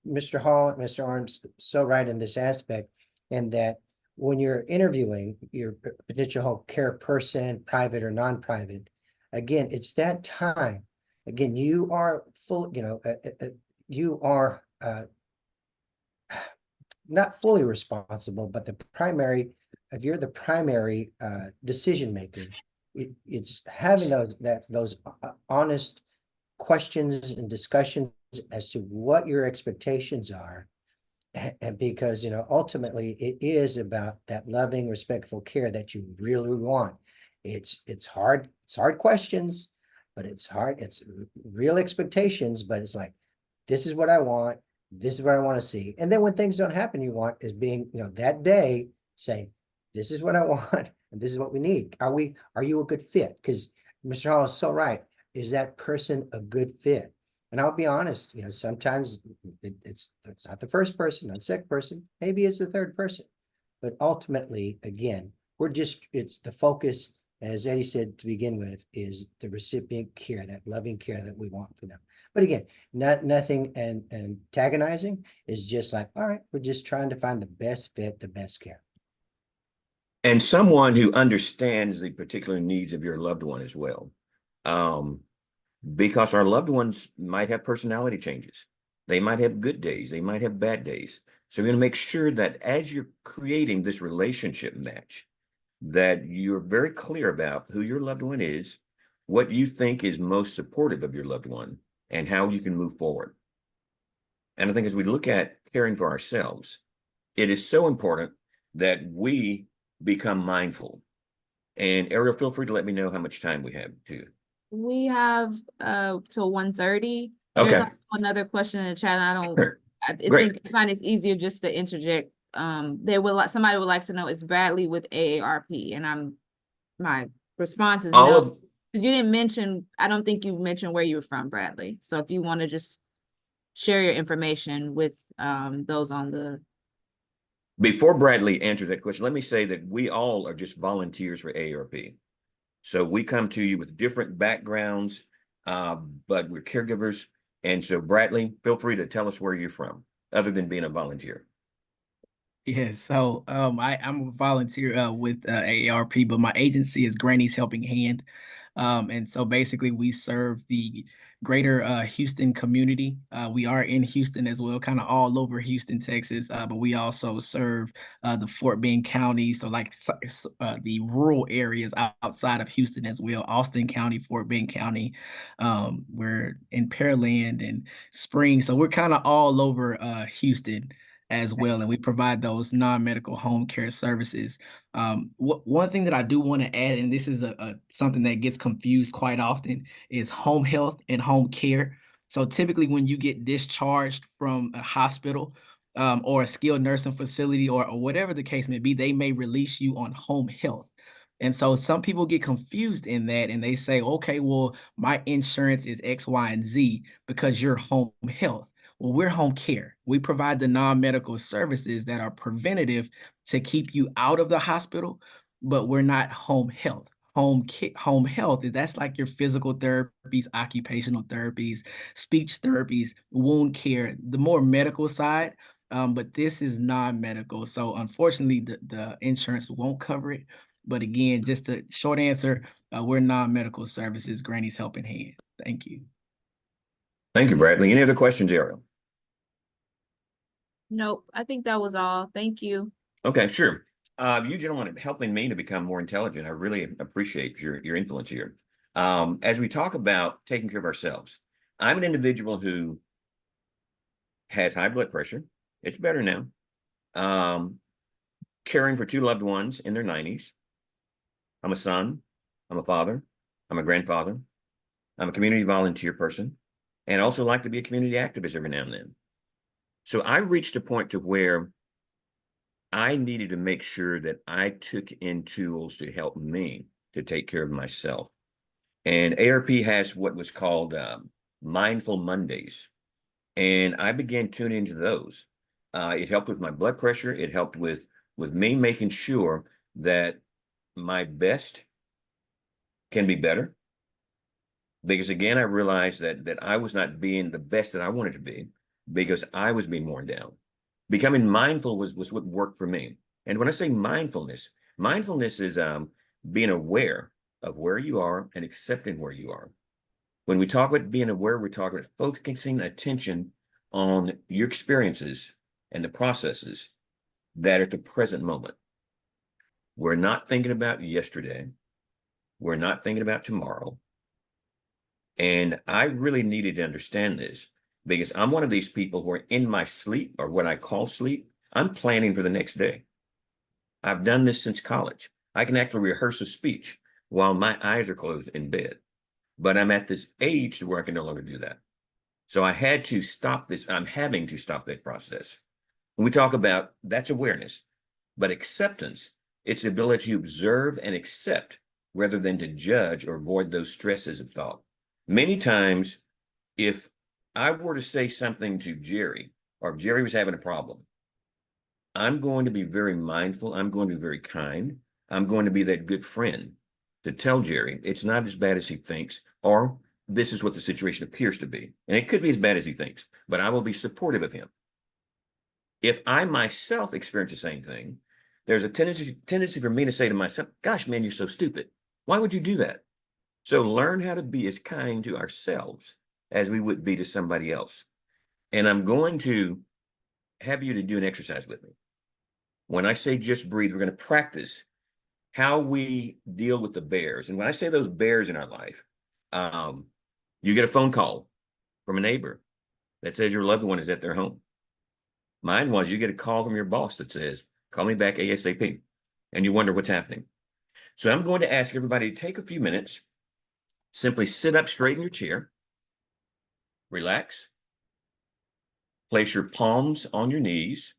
Mr. Hall, Mr. Arms, so right in this aspect, in that when you're interviewing your potential home care person, private or non-private, again, it's that time. Again, you are full, you are not fully responsible, but the primary, if you're the primary decision maker, it's having those honest questions and discussions as to what your expectations are. And because, ultimately it is about that loving, respectful care that you really want. It's hard questions, but it's real expectations, but it's like, this is what I want. This is what I want to see. And then when things don't happen, you want is being, that day saying, this is what I want and this is what we need. Are you a good fit? Because Mr. Hall is so right. Is that person a good fit? And I'll be honest, sometimes it's not the first person, not the second person, maybe it's the third person. But ultimately, again, it's the focus, as Eddie said to begin with, is the recipient care, that loving care that we want for them. But again, nothing antagonizing, is just like, all right, we're just trying to find the best fit, the best care. And someone who understands the particular needs of your loved one as well. Because our loved ones might have personality changes. They might have good days. They might have bad days. So we're going to make sure that as you're creating this relationship match, that you're very clear about who your loved one is, what you think is most supportive of your loved one, and how you can move forward. And I think as we look at caring for ourselves, it is so important that we become mindful. And Ariel, feel free to let me know how much time we have too. We have till 1:30. Okay. There's also another question in the chat. Sure. I Great. think I find it's easier just to interject. Somebody would like to know, is Bradley with AARP? And my response is no. You didn't mention, I don't think you mentioned where you were from, Bradley. So if you want to just share your information with those on the. Before Bradley answers that question, let me say that we all are just volunteers for AARP. So we come to you with different backgrounds, but we're caregivers. And so Bradley, feel free to tell us where you're from, other than being a volunteer. Yeah, so I'm a volunteer with AARP, but my agency is Granny's Helping Hand. And so basically we serve the greater Houston community. We are in Houston as well, kind of all over Houston, Texas, but we also serve the Fort Bend County, so like the rural areas outside of Houston as well, Austin County, Fort Bend County. We're in Pearland and Spring, so we're kind of all over Houston as well, and we provide those non-medical home care services. One thing that I do want to add, and this is something that gets confused quite often, is home health and home care. So typically when you get discharged from a hospital or a skilled nursing facility or whatever the case may be, they may release you on home health. And so some people get confused in that and they say, okay, well, my insurance is X, Y, and Z because you're home health. Well, we're home care. We provide the non-medical services that are preventative to keep you out of the hospital, but we're not home health. Home health that's like your physical therapies, occupational therapies, speech therapies, wound care, the more medical side. But this is non-medical. So unfortunately, the insurance won't cover it. But again, just a short answer, we're non-medical services, Granny's Helping Hand. Thank you. Thank you, Bradley. Any other questions, Ariel? Nope, I think that was all. Thank you. Okay, sure. You gentlemen are helping me to become more intelligent. I really appreciate your influence here. As we talk about taking care of ourselves, I'm an individual who has high blood pressure. It's better now. Caring for 2 loved ones in their 90s. I'm a son. I'm a father. I'm a grandfather. I'm a community volunteer person, and also like to be a community activist every now and then. So I reached a point to where I needed to make sure that I took in tools to help me to take care of myself. And AARP has what was called Mindful Mondays. And I began tuning into those. It helped with my blood pressure. It helped with me making sure that my best can be better. Because again, I realized that I was not being the best that I wanted to be because I was being worn down. Becoming mindful was what worked for me. And when I say mindfulness, mindfulness is being aware of where you are and accepting where you are. When we talk about being aware, we're talking about focusing attention on your experiences and the processes that are at the present moment. We're not thinking about yesterday. We're not thinking about tomorrow. And I really needed to understand this because I'm one of these people who are in my sleep, or what I call sleep, I'm planning for the next day. I've done this since college. I can actually rehearse a speech while my eyes are closed in bed. But I'm at this age to where I can no longer do that. So I had to stop this. I'm having to stop that process. When we talk about, that's awareness, but acceptance, it's the ability to observe and accept rather than to judge or avoid those stresses of thought. Many times, if I were to say something to Jerry, or if Jerry was having a problem, I'm going to be very mindful. I'm going to be very kind. I'm going to be that good friend to tell Jerry it's not as bad as he thinks, or this is what the situation appears to be. And it could be as bad as he thinks, but I will be supportive of him. If I myself experience the same thing, there's a tendency for me to say to myself, gosh, man, you're so stupid. Why would you do that? So learn how to be as kind to ourselves as we would be to somebody else. And I'm going to have you to do an exercise with me. When I say just breathe, we're going to practice how we deal with the bears. And when I say those bears in our life, you get a phone call from a neighbor that says your loved one is at their home. Mine was you get a call from your boss that says, call me back ASAP. And you wonder what's happening. So I'm going to ask everybody to take a few minutes, simply sit up straight in your chair, relax, place your palms on your knees.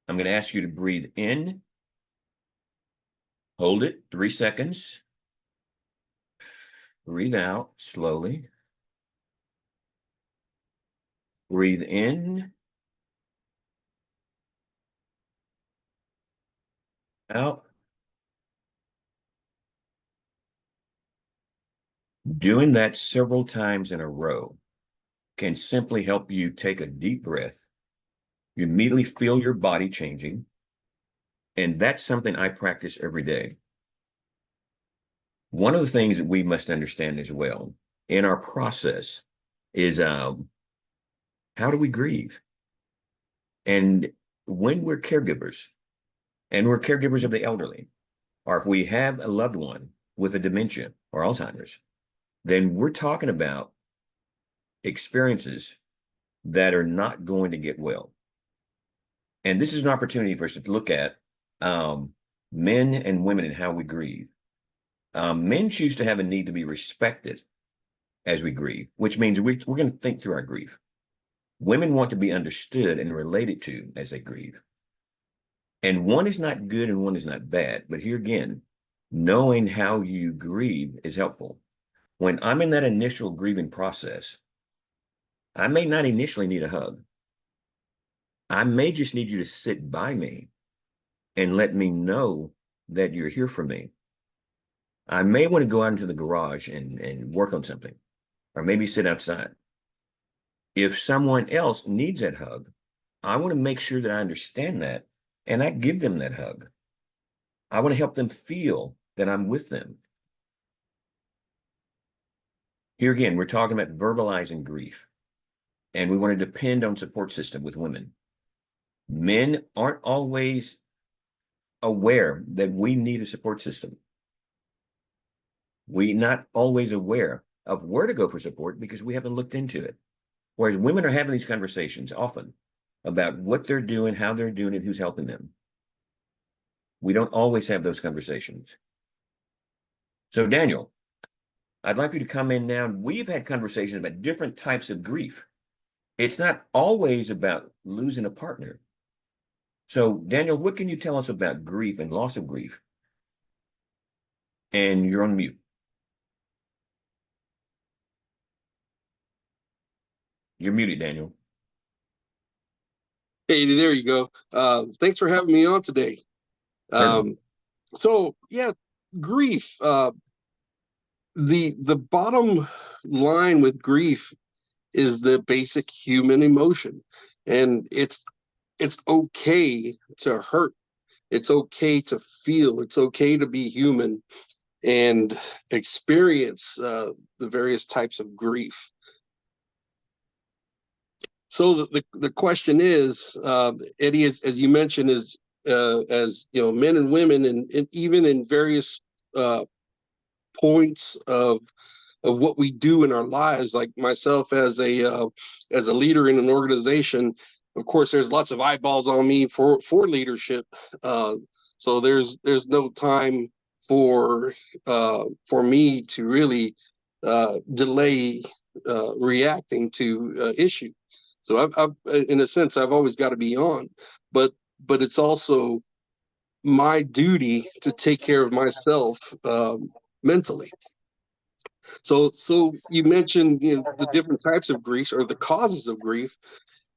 I'm going to ask you to breathe in, hold it 3 seconds, breathe out slowly, breathe in, out. Doing that several times in a row can simply help you take a deep breath. You immediately feel your body changing. And that's something I practice every day. One of the things that we must understand as well in our process is how do we grieve? And when we're caregivers, and we're caregivers of the elderly, or if we have a loved one with a dementia or Alzheimer's, then we're talking about experiences that are not going to get well. And this is an opportunity for us to look at men and women and how we grieve. Men choose to have a need to be respected as we grieve, which means we're going to think through our grief. Women want to be understood and related to as they grieve. And one is not good and one is not bad. But here again, knowing how you grieve is helpful. When I'm in that initial grieving process, I may not initially need a hug. I may just need you to sit by me and let me know that you're here for me. I may want to go out into the garage and work on something, or maybe sit outside. If someone else needs that hug, I want to make sure that I understand that and I give them that hug. I want to help them feel that I'm with them. Here again, we're talking about verbalizing grief, and we want to depend on support system with women. Men aren't always aware that we need a support system. We're not always aware of where to go for support because we haven't looked into it. Whereas women are having these conversations often about what they're doing, how they're doing it, who's helping them. We don't always have those conversations. So Daniel, I'd like you to come in now. We've had conversations about different types of grief. It's not always about losing a partner. So Daniel, what can you tell us about grief and loss of grief? And you're on mute. You're muted, Daniel. Hey, there you go. Thanks for having me on today. Certainly. So yeah, grief, the bottom line with grief is the basic human emotion, and it's okay to hurt. It's okay to feel. It's okay to be human and experience the various types of grief. So the question is, Eddie, as you mentioned, is as you know, men and women, and even in various points of what we do in our lives, like myself as a leader in an organization. Of course, there's lots of eyeballs on me for leadership. So there's no time for me to really delay reacting to issue. So I've in a sense I've always got to be on, but it's also my duty to take care of myself mentally. So you mentioned, you know, the different types of grief or the causes of grief.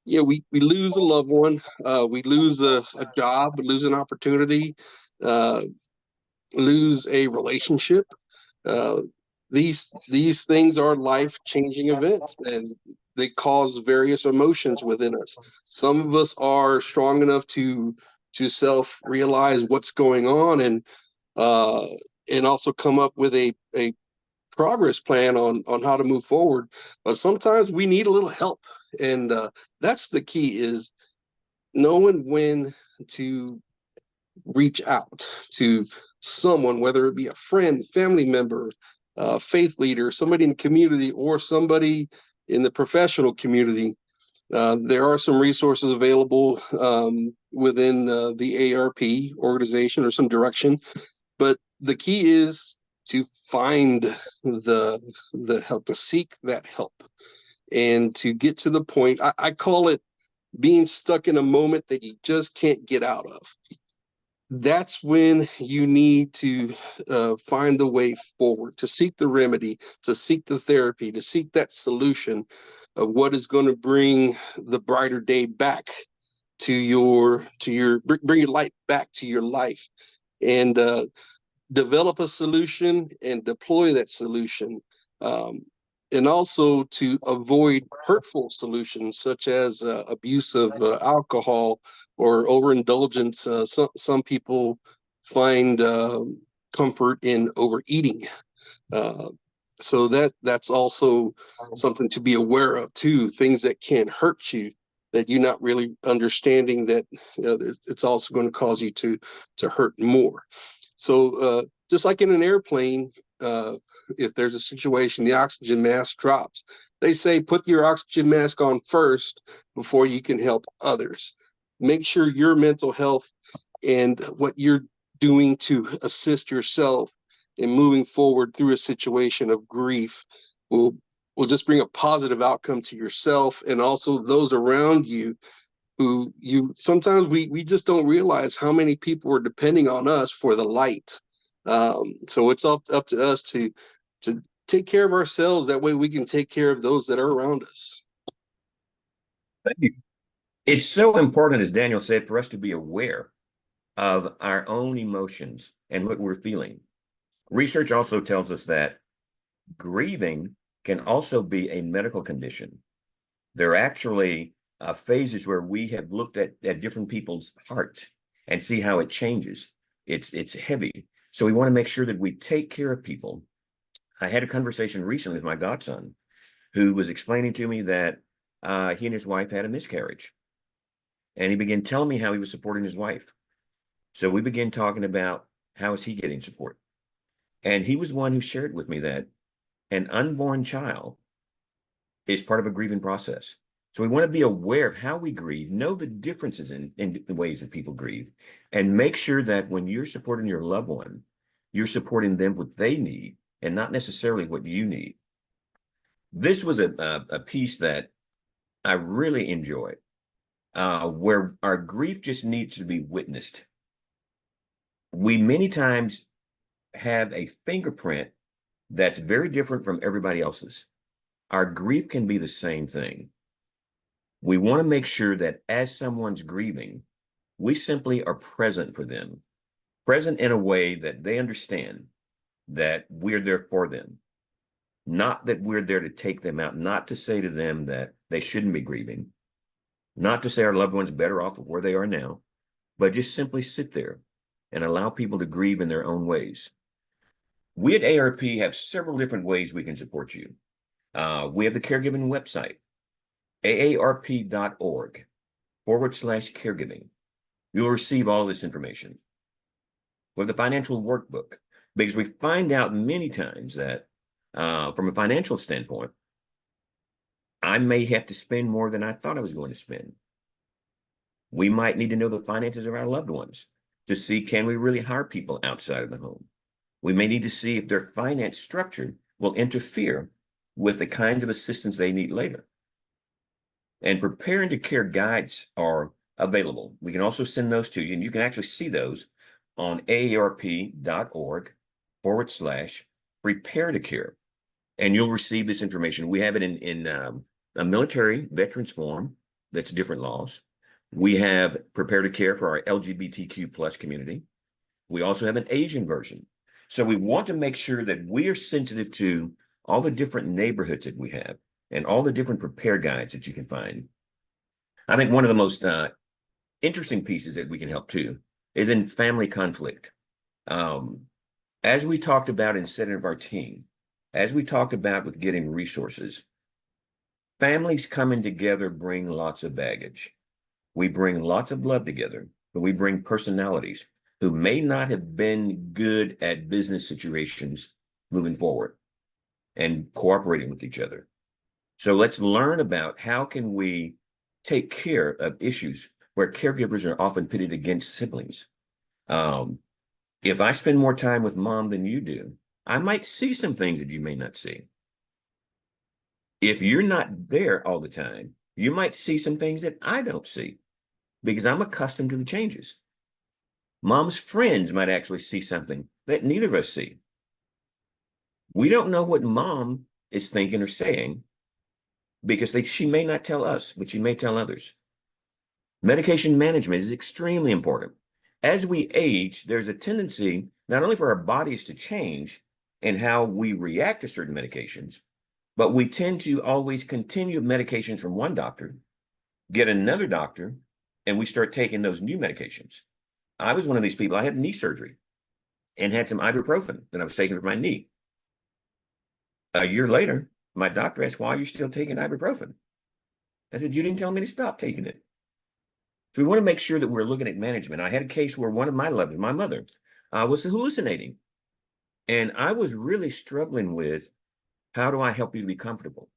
You know, we lose a loved one, we lose a job, lose an opportunity, uh, lose a relationship. Uh, these things are life-changing events, and they cause various emotions within us. Some of us are strong enough to self-realize what's going on, and also come up with a progress plan on how to move forward. But sometimes we need a little help, and that's the key, is knowing when to reach out to someone, whether it be a friend, family member, faith leader, somebody in the community, or somebody in the professional community. There are some resources available within the AARP organization, or some direction, but the key is to find the help, to seek that help, and to get to the point. I call it being stuck in a moment that you just can't get out of. That's when you need to find the way forward, to seek the remedy, to seek the therapy, to seek that solution of what is going to bring the brighter day back to your bring your light back to your life, and develop a solution and deploy that solution, and also to avoid hurtful solutions such as abuse of alcohol or overindulgence. Some people find comfort in overeating. So that's also something to be aware of too. Things that can hurt you, that you're not really understanding that it's also going to cause you to hurt more. So just like in an airplane, if there's a situation, the oxygen mask drops. They say put your oxygen mask on first before you can help others. Make sure your mental health and what you're doing to assist yourself in moving forward through a situation of grief will just bring a positive outcome to yourself and also those around you, who you sometimes we just don't realize how many people are depending on us for the light. So it's up to us to take care of ourselves. That way we can take care of those that are around us. Thank you. It's so important, as Daniel said, for us to be aware of our own emotions and what we're feeling. Research also tells us that grieving can also be a medical condition. There are actually phases where we have looked at different people's heart and see how it changes. It's heavy. So we want to make sure that we take care of people. I had a conversation recently with my godson, who was explaining to me that he and his wife had a miscarriage. And he began telling me how he was supporting his wife. So we began talking about how is he getting support. And he was one who shared with me that an unborn child is part of a grieving process. So we want to be aware of how we grieve, know the differences in the ways that people grieve, and make sure that when you're supporting your loved one, you're supporting them what they need and not necessarily what you need. This was a piece that I really enjoyed, where our grief just needs to be witnessed. We many times have a fingerprint that's very different from everybody else's. Our grief can be the same thing. We want to make sure that as someone's grieving, we simply are present for them present in a way that they understand that we're there for them. Not that we're there to take them out, not to say to them that they shouldn't be grieving, not to say our loved ones better off where they are now, but just simply sit there and allow people to grieve in their own ways. We at AARP have several different ways we can support you. We have the caregiving website, aarp.org/caregiving. You'll receive all this information. We have the financial workbook, because we find out many times that from a financial standpoint, I may have to spend more than I thought I was going to spend. We might need to know the finances of our loved ones to see, can we really hire people outside of the home? We may need to see if their finance structure will interfere with the kinds of assistance they need later. And preparing to care guides are available. We can also send those to you, and you can actually see those on aarp.org/prepare to care. And you'll receive this information. We have it in a military veterans form that's different laws. We have prepare to care for our LGBTQ plus community. We also have an Asian version. So we want to make sure that we are sensitive to all the different neighborhoods that we have and all the different prepare guides that you can find. I think one of the most interesting pieces that we can help too is in family conflict. As we talked about in setting of our team, as we talked about with getting resources, families coming together bring lots of baggage. We bring lots of love together, but we bring personalities who may not have been good at business situations moving forward and cooperating with each other. So let's learn about how can we take care of issues where caregivers are often pitted against siblings. If I spend more time with mom than you do, I might see some things that you may not see. If you're not there all the time, you might see some things that I don't see because I'm accustomed to the changes. Mom's friends might actually see something that neither of us see. We don't know what mom is thinking or saying because she may not tell us, but she may tell others. Medication management is extremely important. As we age, there's a tendency not only for our bodies to change and how we react to certain medications, but we tend to always continue medications from one doctor, get another doctor, and we start taking those new medications. I was one of these people. I had knee surgery and had some ibuprofen that I was taking for my knee. A year later, my doctor asked, "Why are you still taking ibuprofen?" I said, "You didn't tell me to stop taking it." So we want to make sure that we're looking at management. I had a case where one of my loved ones, my mother, was hallucinating. And I was really struggling with, how do I help you to be comfortable?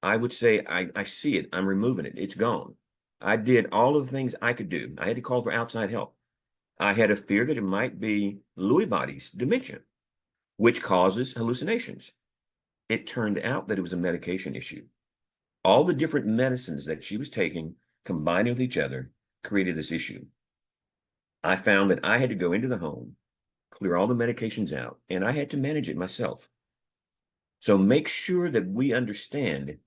I would say, I see it, I'm removing it, it's gone. I did all of the things I could do. I had to call for outside help. I had a fear that it might be Lewy bodies dementia, which causes hallucinations. It turned out that it was a medication issue. All the different medicines that she was taking, combining with each other, created this issue. I found that I had to go into the home, clear all the medications out, and I had to manage it myself. So make sure that we understand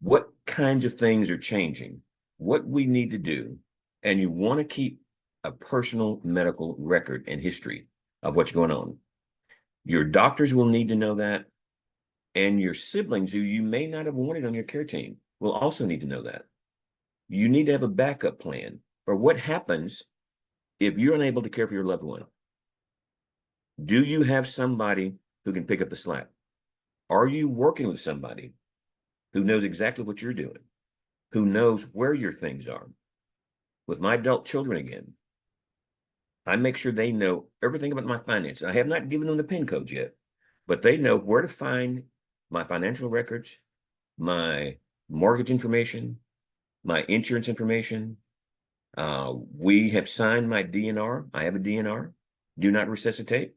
what kinds of things are changing, what we need to do, and you want to keep a personal medical record and history of what's going on. Your doctors will need to know that, and your siblings who you may not have wanted on your care team will also need to know that. You need to have a backup plan for what happens if you're unable to care for your loved one. Do you have somebody who can pick up the slack? Are you working with somebody who knows exactly what you're doing, who knows where your things are? With my adult children again, I make sure they know everything about my finances. I have not given them the PIN codes yet, but they know where to find my financial records, my mortgage information, my insurance information. We have signed my DNR. I have a DNR, do not resuscitate.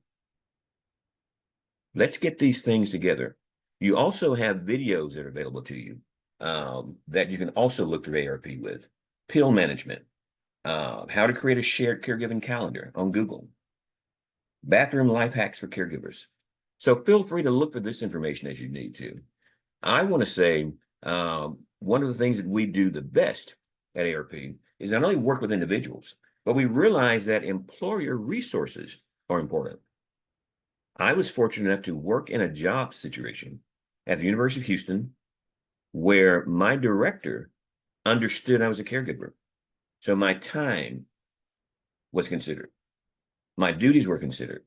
Let's get these things together. You also have videos that are available to you that you can also look through AARP with. Pill management, how to create a shared caregiving calendar on Google, bathroom life hacks for caregivers. So feel free to look for this information as you need to. I want to say one of the things that we do the best at AARP is not only work with individuals, but we realize that employer resources are important. I was fortunate enough to work in a job situation at the University of Houston where my director understood I was a caregiver. So my time was considered. My duties were considered.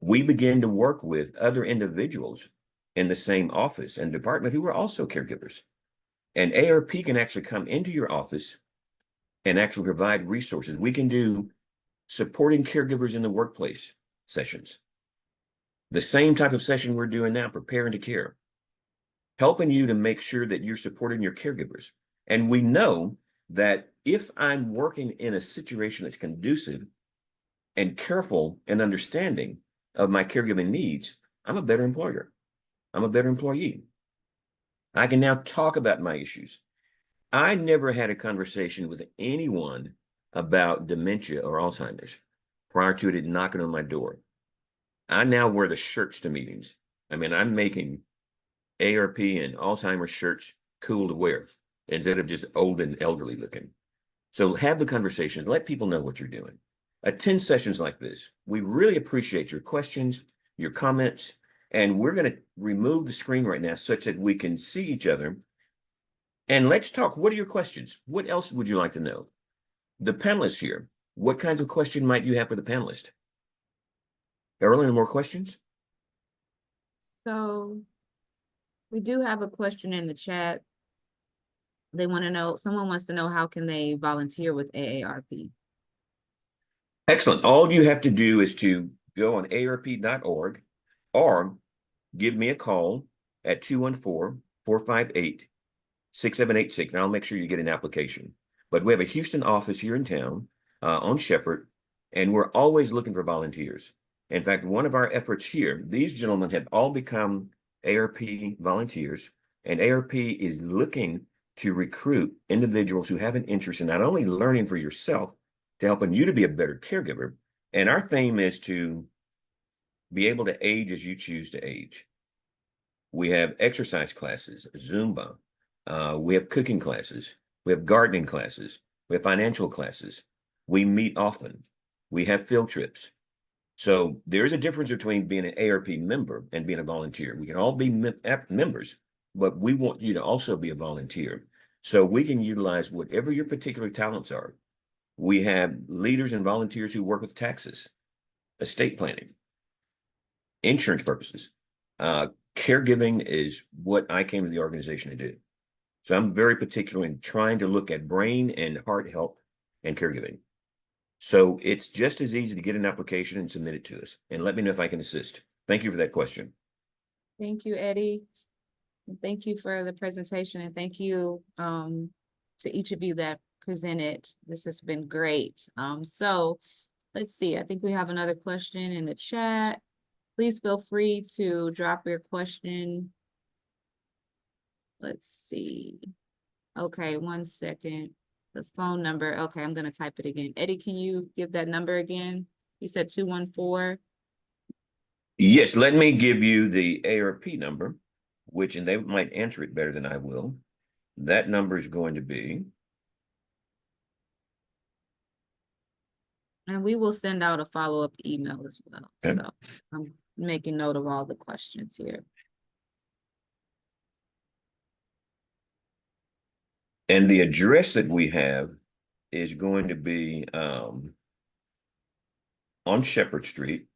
We began to work with other individuals in the same office and department who were also caregivers. And AARP can actually come into your office and actually provide resources. We can do supporting caregivers in the workplace sessions. The same type of session we're doing now, preparing to care, helping you to make sure that you're supporting your caregivers. And we know that if I'm working in a situation that's conducive and careful and understanding of my caregiving needs, I'm a better employer. I'm a better employee. I can now talk about my issues. I never had a conversation with anyone about dementia or Alzheimer's prior to it knocking on my door. I now wear the shirts to meetings. I mean, I'm making AARP and Alzheimer's shirts cool to wear instead of just old and elderly looking. So have the conversation, let people know what you're doing. Attend sessions like this. We really appreciate your questions, your comments, and we're going to remove the screen right now such that we can see each other. And let's talk. What are your questions? What else would you like to know? The panelists here, what kinds of question might you have for the panelist? Earl, any more questions? So we do have a question in the chat. They want to know, someone wants to know, how can they volunteer with AARP? Excellent. All you have to do is to go on aarp.org or give me a call at 214-458-6786, and I'll make sure you get an application. But we have a Houston office here in town on Shepherd, and we're always looking for volunteers. In fact, one of our efforts here, these gentlemen have all become AARP volunteers, and AARP is looking to recruit individuals who have an interest in not only learning for yourself, to helping you to be a better caregiver. And our theme is to be able to age as you choose to age. We have exercise classes, Zumba. We have cooking classes. We have gardening classes. We have financial classes. We meet often. We have field trips. So there's a difference between being an AARP member and being a volunteer. We can all be members, but we want you to also be a volunteer. So we can utilize whatever your particular talents are. We have leaders and volunteers who work with taxes, estate planning, insurance purposes. Caregiving is what I came to the organization to do. So I'm very particular in trying to look at brain and heart health and caregiving. So it's just as easy to get an application and submit it to us. And let me know if I can assist. Thank you for that question. Thank you, Eddie. And thank you for the presentation, and thank you to each of you that presented. This has been great. So let's see, I think we have another question in the chat. Please feel free to drop your question. Let's see. Okay, 1 second. The phone number. Okay, I'm gonna type it again. Eddie, can you give that number again? You said 214. Yes, let me give you the AARP number, which, and they might answer it better than I will. That number is going to be. And we will send out a follow-up email as well. Okay. So I'm making note of all the questions here. And the address that we have is going to be on Shepherd Street.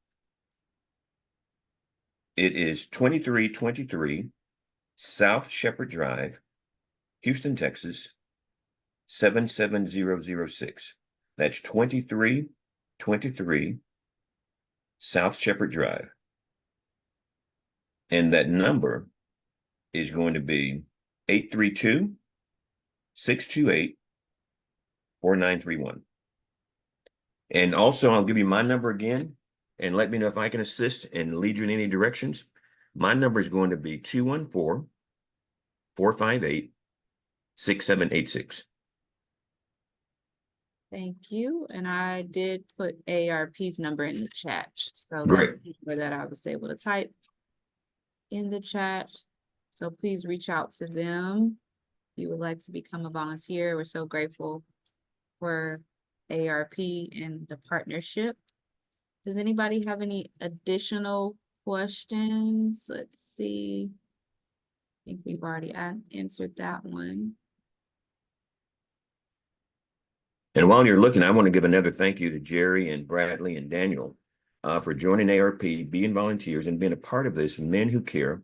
It is 2323 South Shepherd Drive, Houston, Texas, 77006. That's 2323 South Shepherd Drive. And that number is going to be 832-628-4931. And also, I'll give you my number again, and let me know if I can assist and lead you in any directions. My number is going to be 214-458-6786. Thank you. And I did put AARP's number in the chat. So Great. that's the number that I was able to type in the chat. So please reach out to them if you would like to become a volunteer. We're so grateful for AARP and the partnership. Does anybody have any additional questions? Let's see. I think we've already answered that one. And while you're looking, I want to give another thank you to Jerry and Bradley and Daniel for joining ARP, being volunteers, and being a part of this Men Who Care,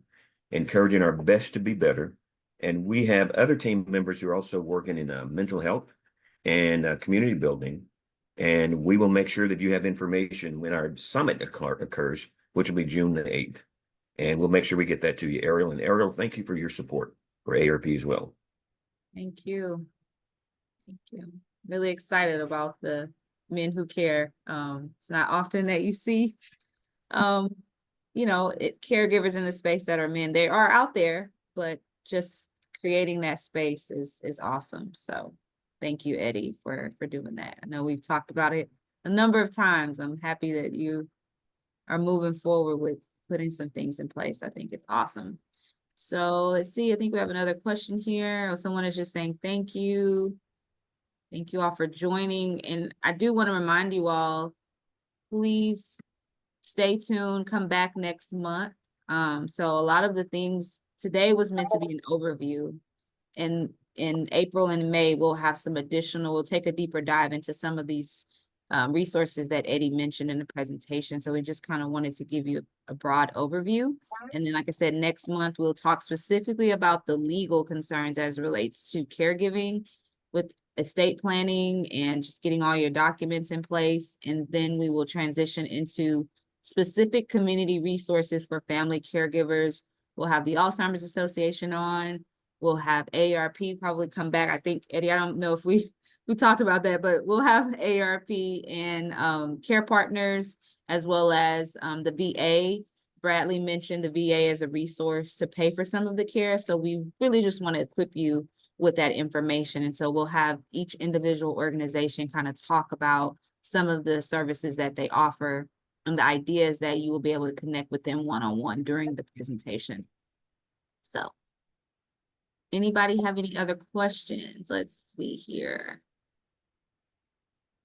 encouraging our best to be better. And we have other team members who are also working in mental health and community building. And we will make sure that you have information when our summit occurs, which will be June the 8th. And we'll make sure we get that to you, Ariel. And Ariel, thank you for your support for ARP as well. Thank you. Thank you. Really excited about the Men Who Care. It's not often that you see, caregivers in the space that are men. They are out there, but just creating that space is awesome. So thank you, Eddie, for doing that. I know we've talked about it a number of times. I'm happy that you are moving forward with putting some things in place. I think it's awesome. So let's see, I think we have another question here. Oh, someone is just saying thank you. Thank you all for joining. And I do want to remind you all, please stay tuned, come back next month. So a lot of the things today was meant to be an overview. And in April and May, we'll take a deeper dive into some of these resources that Eddie mentioned in the presentation. So we just kind of wanted to give you a broad overview. And then, like I said, next month, we'll talk specifically about the legal concerns as it relates to caregiving with estate planning and just getting all your documents in place. And then we will transition into specific community resources for family caregivers. We'll have the Alzheimer's Association on. We'll have AARP probably come back. I think, Eddie, I don't know if we talked about that, but we'll have AARP and care partners, as well as the VA. Bradley mentioned the VA as a resource to pay for some of the care. So we really just want to equip you with that information. And so we'll have each individual organization kind of talk about some of the services that they offer and the ideas that you will be able to connect with them one-on-one during the presentation. So anybody have any other questions? Let's see here.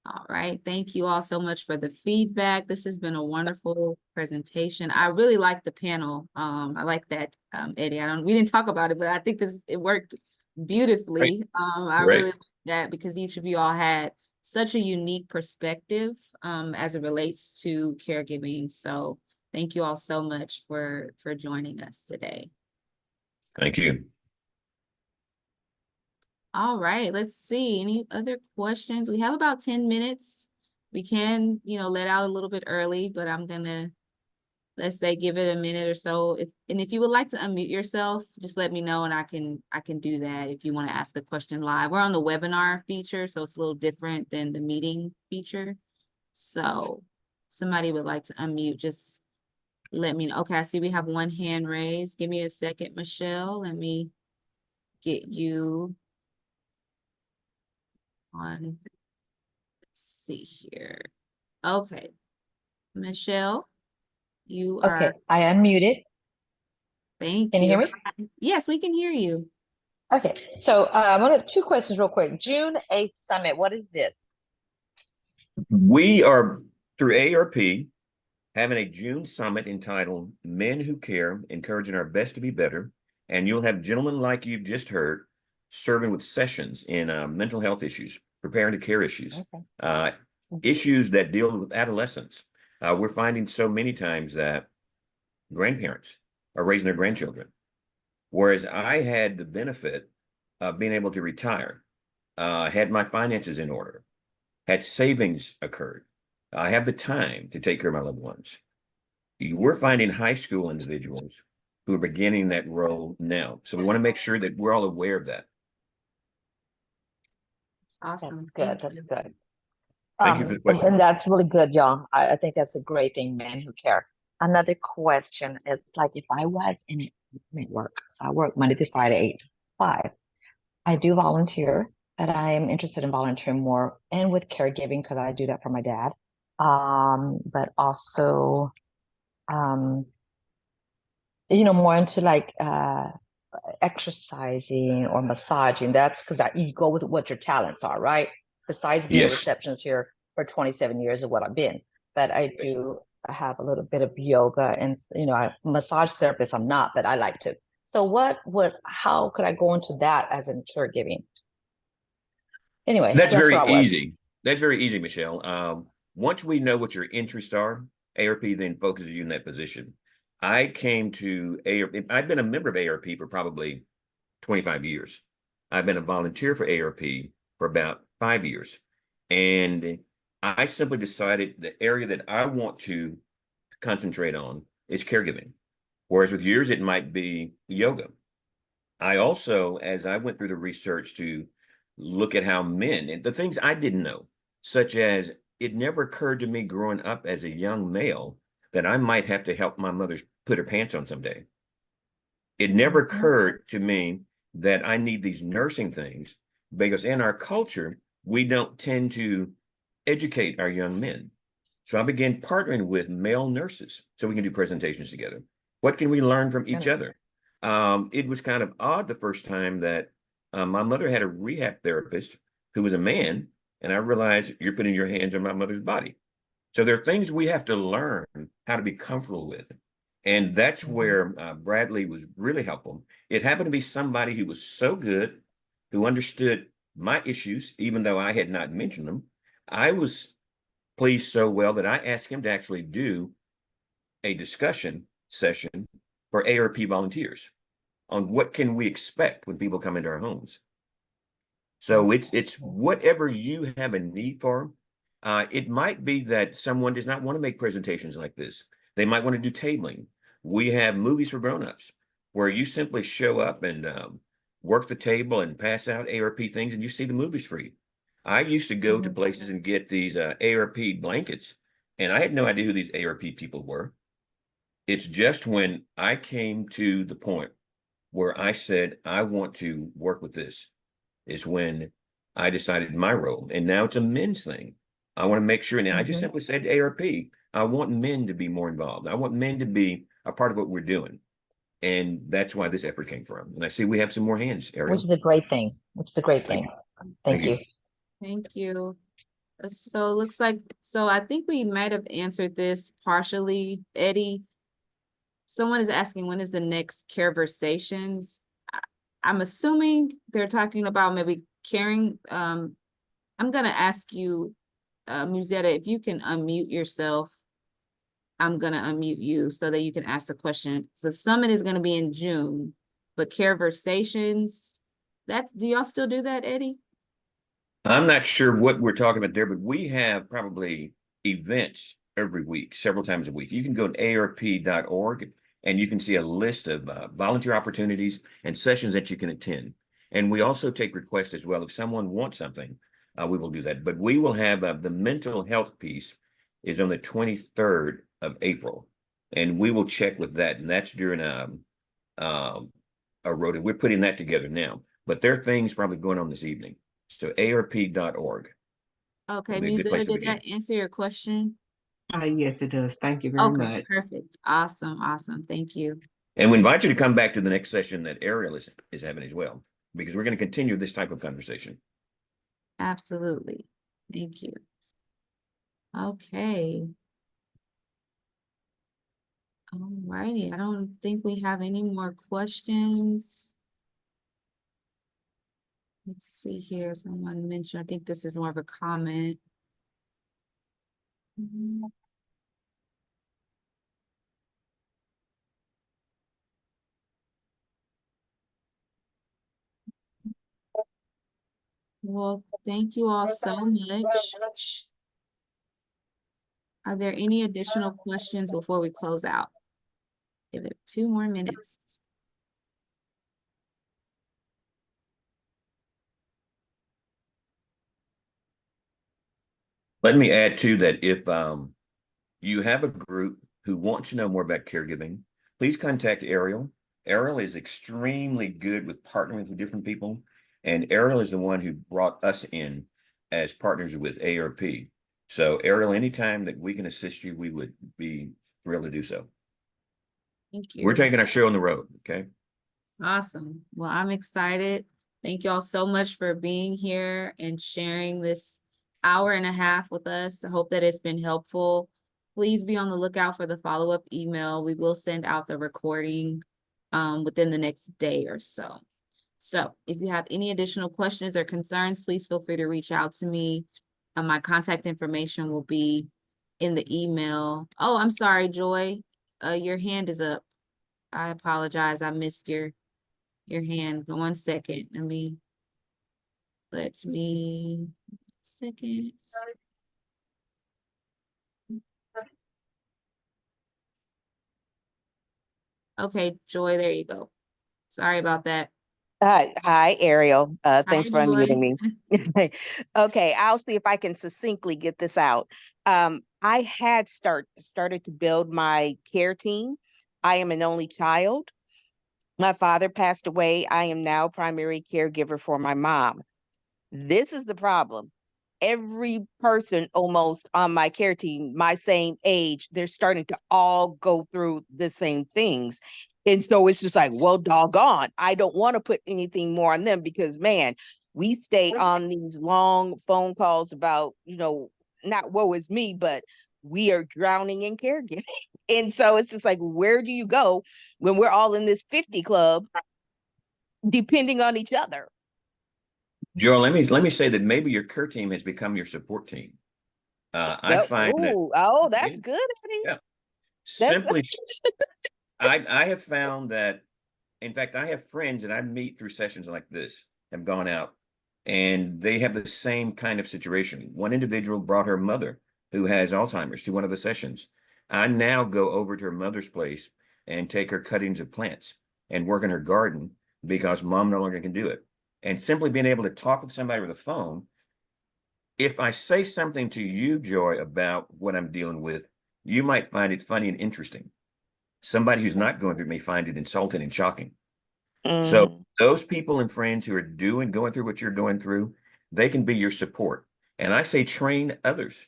All right, thank you all so much for the feedback. This has been a wonderful presentation. I really like the panel. I like that, Eddie. We didn't talk about it, but I think it worked beautifully. I really like that because each of you all had such a unique perspective as it relates to caregiving. So thank you all so much for joining us today. Thank you. All right, let's see. Any other questions? We have about 10 minutes. We can, let out a little bit early, but I'm gonna, let's say, give it a minute or so. If you would like to unmute yourself, just let me know and I can do that if you want to ask a question live. We're on the webinar feature, so it's a little different than the meeting feature. So somebody would like to unmute, just let me know. Okay, I see we have one hand raised. Give me a second, Michelle. Let me get you on. Let's see here. Okay, Michelle, you are. Okay, I unmuted. Thank Can you hear me? Yes, we can hear you. Okay, so I want two questions real quick. June 8th Summit, what is this? We are, through AARP, having a June summit entitled Men Who Care, encouraging our best to be better. And you'll have gentlemen like you've just heard serving with sessions in mental health issues, preparing to care issues, Okay. issues that deal with adolescence. We're finding so many times that grandparents are raising their grandchildren. Whereas I had the benefit of being able to retire, had my finances in order, had savings occurred. I have the time to take care of my loved ones. We're finding high school individuals who are beginning that role now. So we want to make sure that we're all aware of that. It's awesome. That's good. Thank That's you. good. Thank you for the question. And that's really good, y'all. I think that's a great thing, Men Who Care. Another question is like if I was in work, so I work Monday through Friday, 8 to 5. I do volunteer, but I am interested in volunteering more and with caregiving because I do that for my dad. But also, more into like exercising or massaging. That's because you go with what your talents are, right? besides being a Yes. receptionist here for 27 years of what I've been. But I Yes. do have a little bit of yoga and, I massage therapist, I'm not, but I like to. So how could I go into that as in caregiving? Anyway, That's that's very where I was. easy. That's very easy, Michelle. Once we know what your interests are, AARP then focuses you in that position. I came to AARP. I've been a member of AARP for probably 25 years. I've been a volunteer for AARP for about 5 years. And I simply decided the area that I want to concentrate on is caregiving. Whereas with yours, it might be yoga. I also, as I went through the research to look at how men and the things I didn't know, such as it never occurred to me growing up as a young male that I might have to help my mother put her pants on someday. It never occurred to me that I need these nursing things because in our culture, we don't tend to educate our young men. So I began partnering with male nurses so we can do presentations together. What can we learn from each other? It was kind of odd the first time that my mother had a rehab therapist who was a man, and I realized you're putting your hands on my mother's body. So there are things we have to learn how to be comfortable with. And that's where Bradley was really helpful. It happened to be somebody who was so good, who understood my issues, even though I had not mentioned them. I was pleased so well that I asked him to actually do a discussion session for AARP volunteers on what can we expect when people come into our homes. So it's whatever you have a need for. It might be that someone does not want to make presentations like this. They might want to do tabling. We have movies for grownups where you simply show up and work the table and pass out AARP things and you see the movies free. I used to go to places and get these AARP blankets, and I had no idea who these AARP people were. It's just when I came to the point where I said, I want to work with this, is when I decided my role. And now it's a men's thing. I want to make sure, and I just simply said to AARP, I want men to be more involved. I want men to be a part of what we're doing. And that's why this effort came from. And I see we have some more hands, Ariel. Which is a great thing. Thank you. Thank you. So looks like, I think we might have answered this partially, Eddie. Someone is asking, when is the next Careversations? I'm assuming they're talking about maybe caring. I'm gonna ask you, Musetta, if you can unmute yourself. I'm gonna unmute you so that you can ask the question. So summit is gonna be in June, but Careversations, do y'all still do that, Eddie? I'm not sure what we're talking about there, but we have probably events every week, several times a week. You can go to aarp.org and you can see a list of volunteer opportunities and sessions that you can attend. And we also take requests as well. If someone wants something, we will do that. But we will have the mental health piece is on the 23rd of April. And we will check with that. And that's during a road. We're putting that together now. But there are things probably going on this evening. So aarp.org. Okay, Be a good place Musetta, to did that begin. answer your question? Yes, it does. Thank you very Okay, much. perfect. Awesome. Thank you. And we invite you to come back to the next session that Ariel is having as well, because we're going to continue this type of conversation. Absolutely. Thank you. Okay. All righty. I don't think we have any more questions. Let's see here. Someone mentioned, I think this is more of a comment. Well, thank you all so much. Are there any additional questions before we close out? Give it 2 more minutes. Let me add too that if you have a group who wants to know more about caregiving, please contact Ariel. Ariel is extremely good with partnering with different people. And Ariel is the one who brought us in as partners with AARP. So Ariel, anytime that we can assist you, we would be thrilled to do so. Thank you. We're taking our show on the road, okay? Awesome. Well, I'm excited. Thank you all so much for being here and sharing this hour and a half with us. I hope that it's been helpful. Please be on the lookout for the follow-up email. We will send out the recording within the next day or so. So if you have any additional questions or concerns, please feel free to reach out to me. My contact information will be in the email. Oh, I'm sorry, Joy. Your hand is up. I apologize. I missed your hand. 1 second. Let me second. Okay, Joy, there you go. Sorry about that. Hi, Ariel. Thanks for Hi, Joy. unmuting me. Okay, I'll see if I can succinctly get this out. I had started to build my care team. I am an only child. My father passed away. I am now primary caregiver for my mom. This is the problem. Every person almost on my care team, my same age, they're starting to all go through the same things. And so it's just like, well, doggone, I don't want to put anything more on them because, man, we stay on these long phone calls about, not woe is me, but we are drowning in caregiving. And so it's just like, where do you go when we're all in this 50 club depending on each other? Joel, let me say that maybe your care team has become your support team. I Yep. find that Ooh, oh, that's good, Eddie. yeah, That's simply I have found that, in fact, I have friends that I meet through sessions like this, have gone out, and they have the same kind of situation. One individual brought her mother who has Alzheimer's to one of the sessions. I now go over to her mother's place and take her cuttings of plants and work in her garden because mom no longer can do it. And simply being able to talk with somebody with a phone, if I say something to you, Joy, about what I'm dealing with, you might find it funny and interesting. Somebody who's not going through it may find it insulting and shocking. So Mhm. those people and friends who are going through what you're going through, they can be your support. And I say train others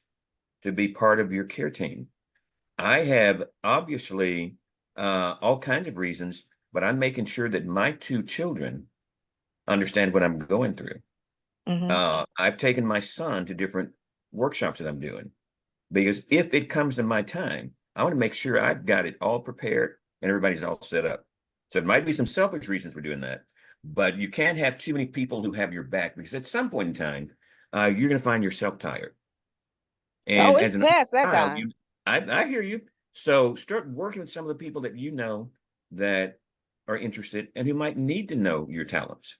to be part of your care team. I have obviously all kinds of reasons, but I'm making sure that my 2 children understand what I'm going through. I've taken my son to different workshops that I'm doing because if it comes to my time, I want to make sure I've got it all prepared and everybody's all set up. So it might be some selfish reasons for doing that, but you can't have too many people who have your back because at some point in time, you're going to find yourself tired. Oh, And it's as an past that child, time. I hear you. So start working with some of the people that you know that are interested and who might need to know your talents.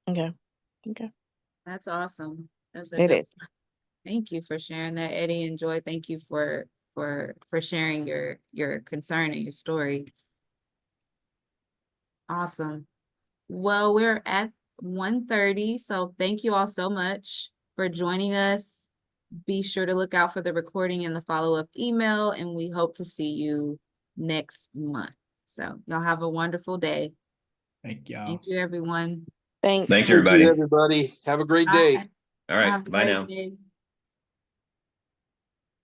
Okay. Okay. That's awesome. That's a It good. is. Thank you for sharing that, Eddie and Joy. Thank you for sharing your concern and your story. Awesome. Well, we're at 1:30, so thank you all so much for joining us. Be sure to look out for the recording and the follow-up email, and we hope to see you next month. So y'all have a wonderful day. Thank y'all. Thank you, everyone. Thanks. Thanks, Thank everybody. you, everybody. Have a great day. Bye. All right. Have a Bye great now. day.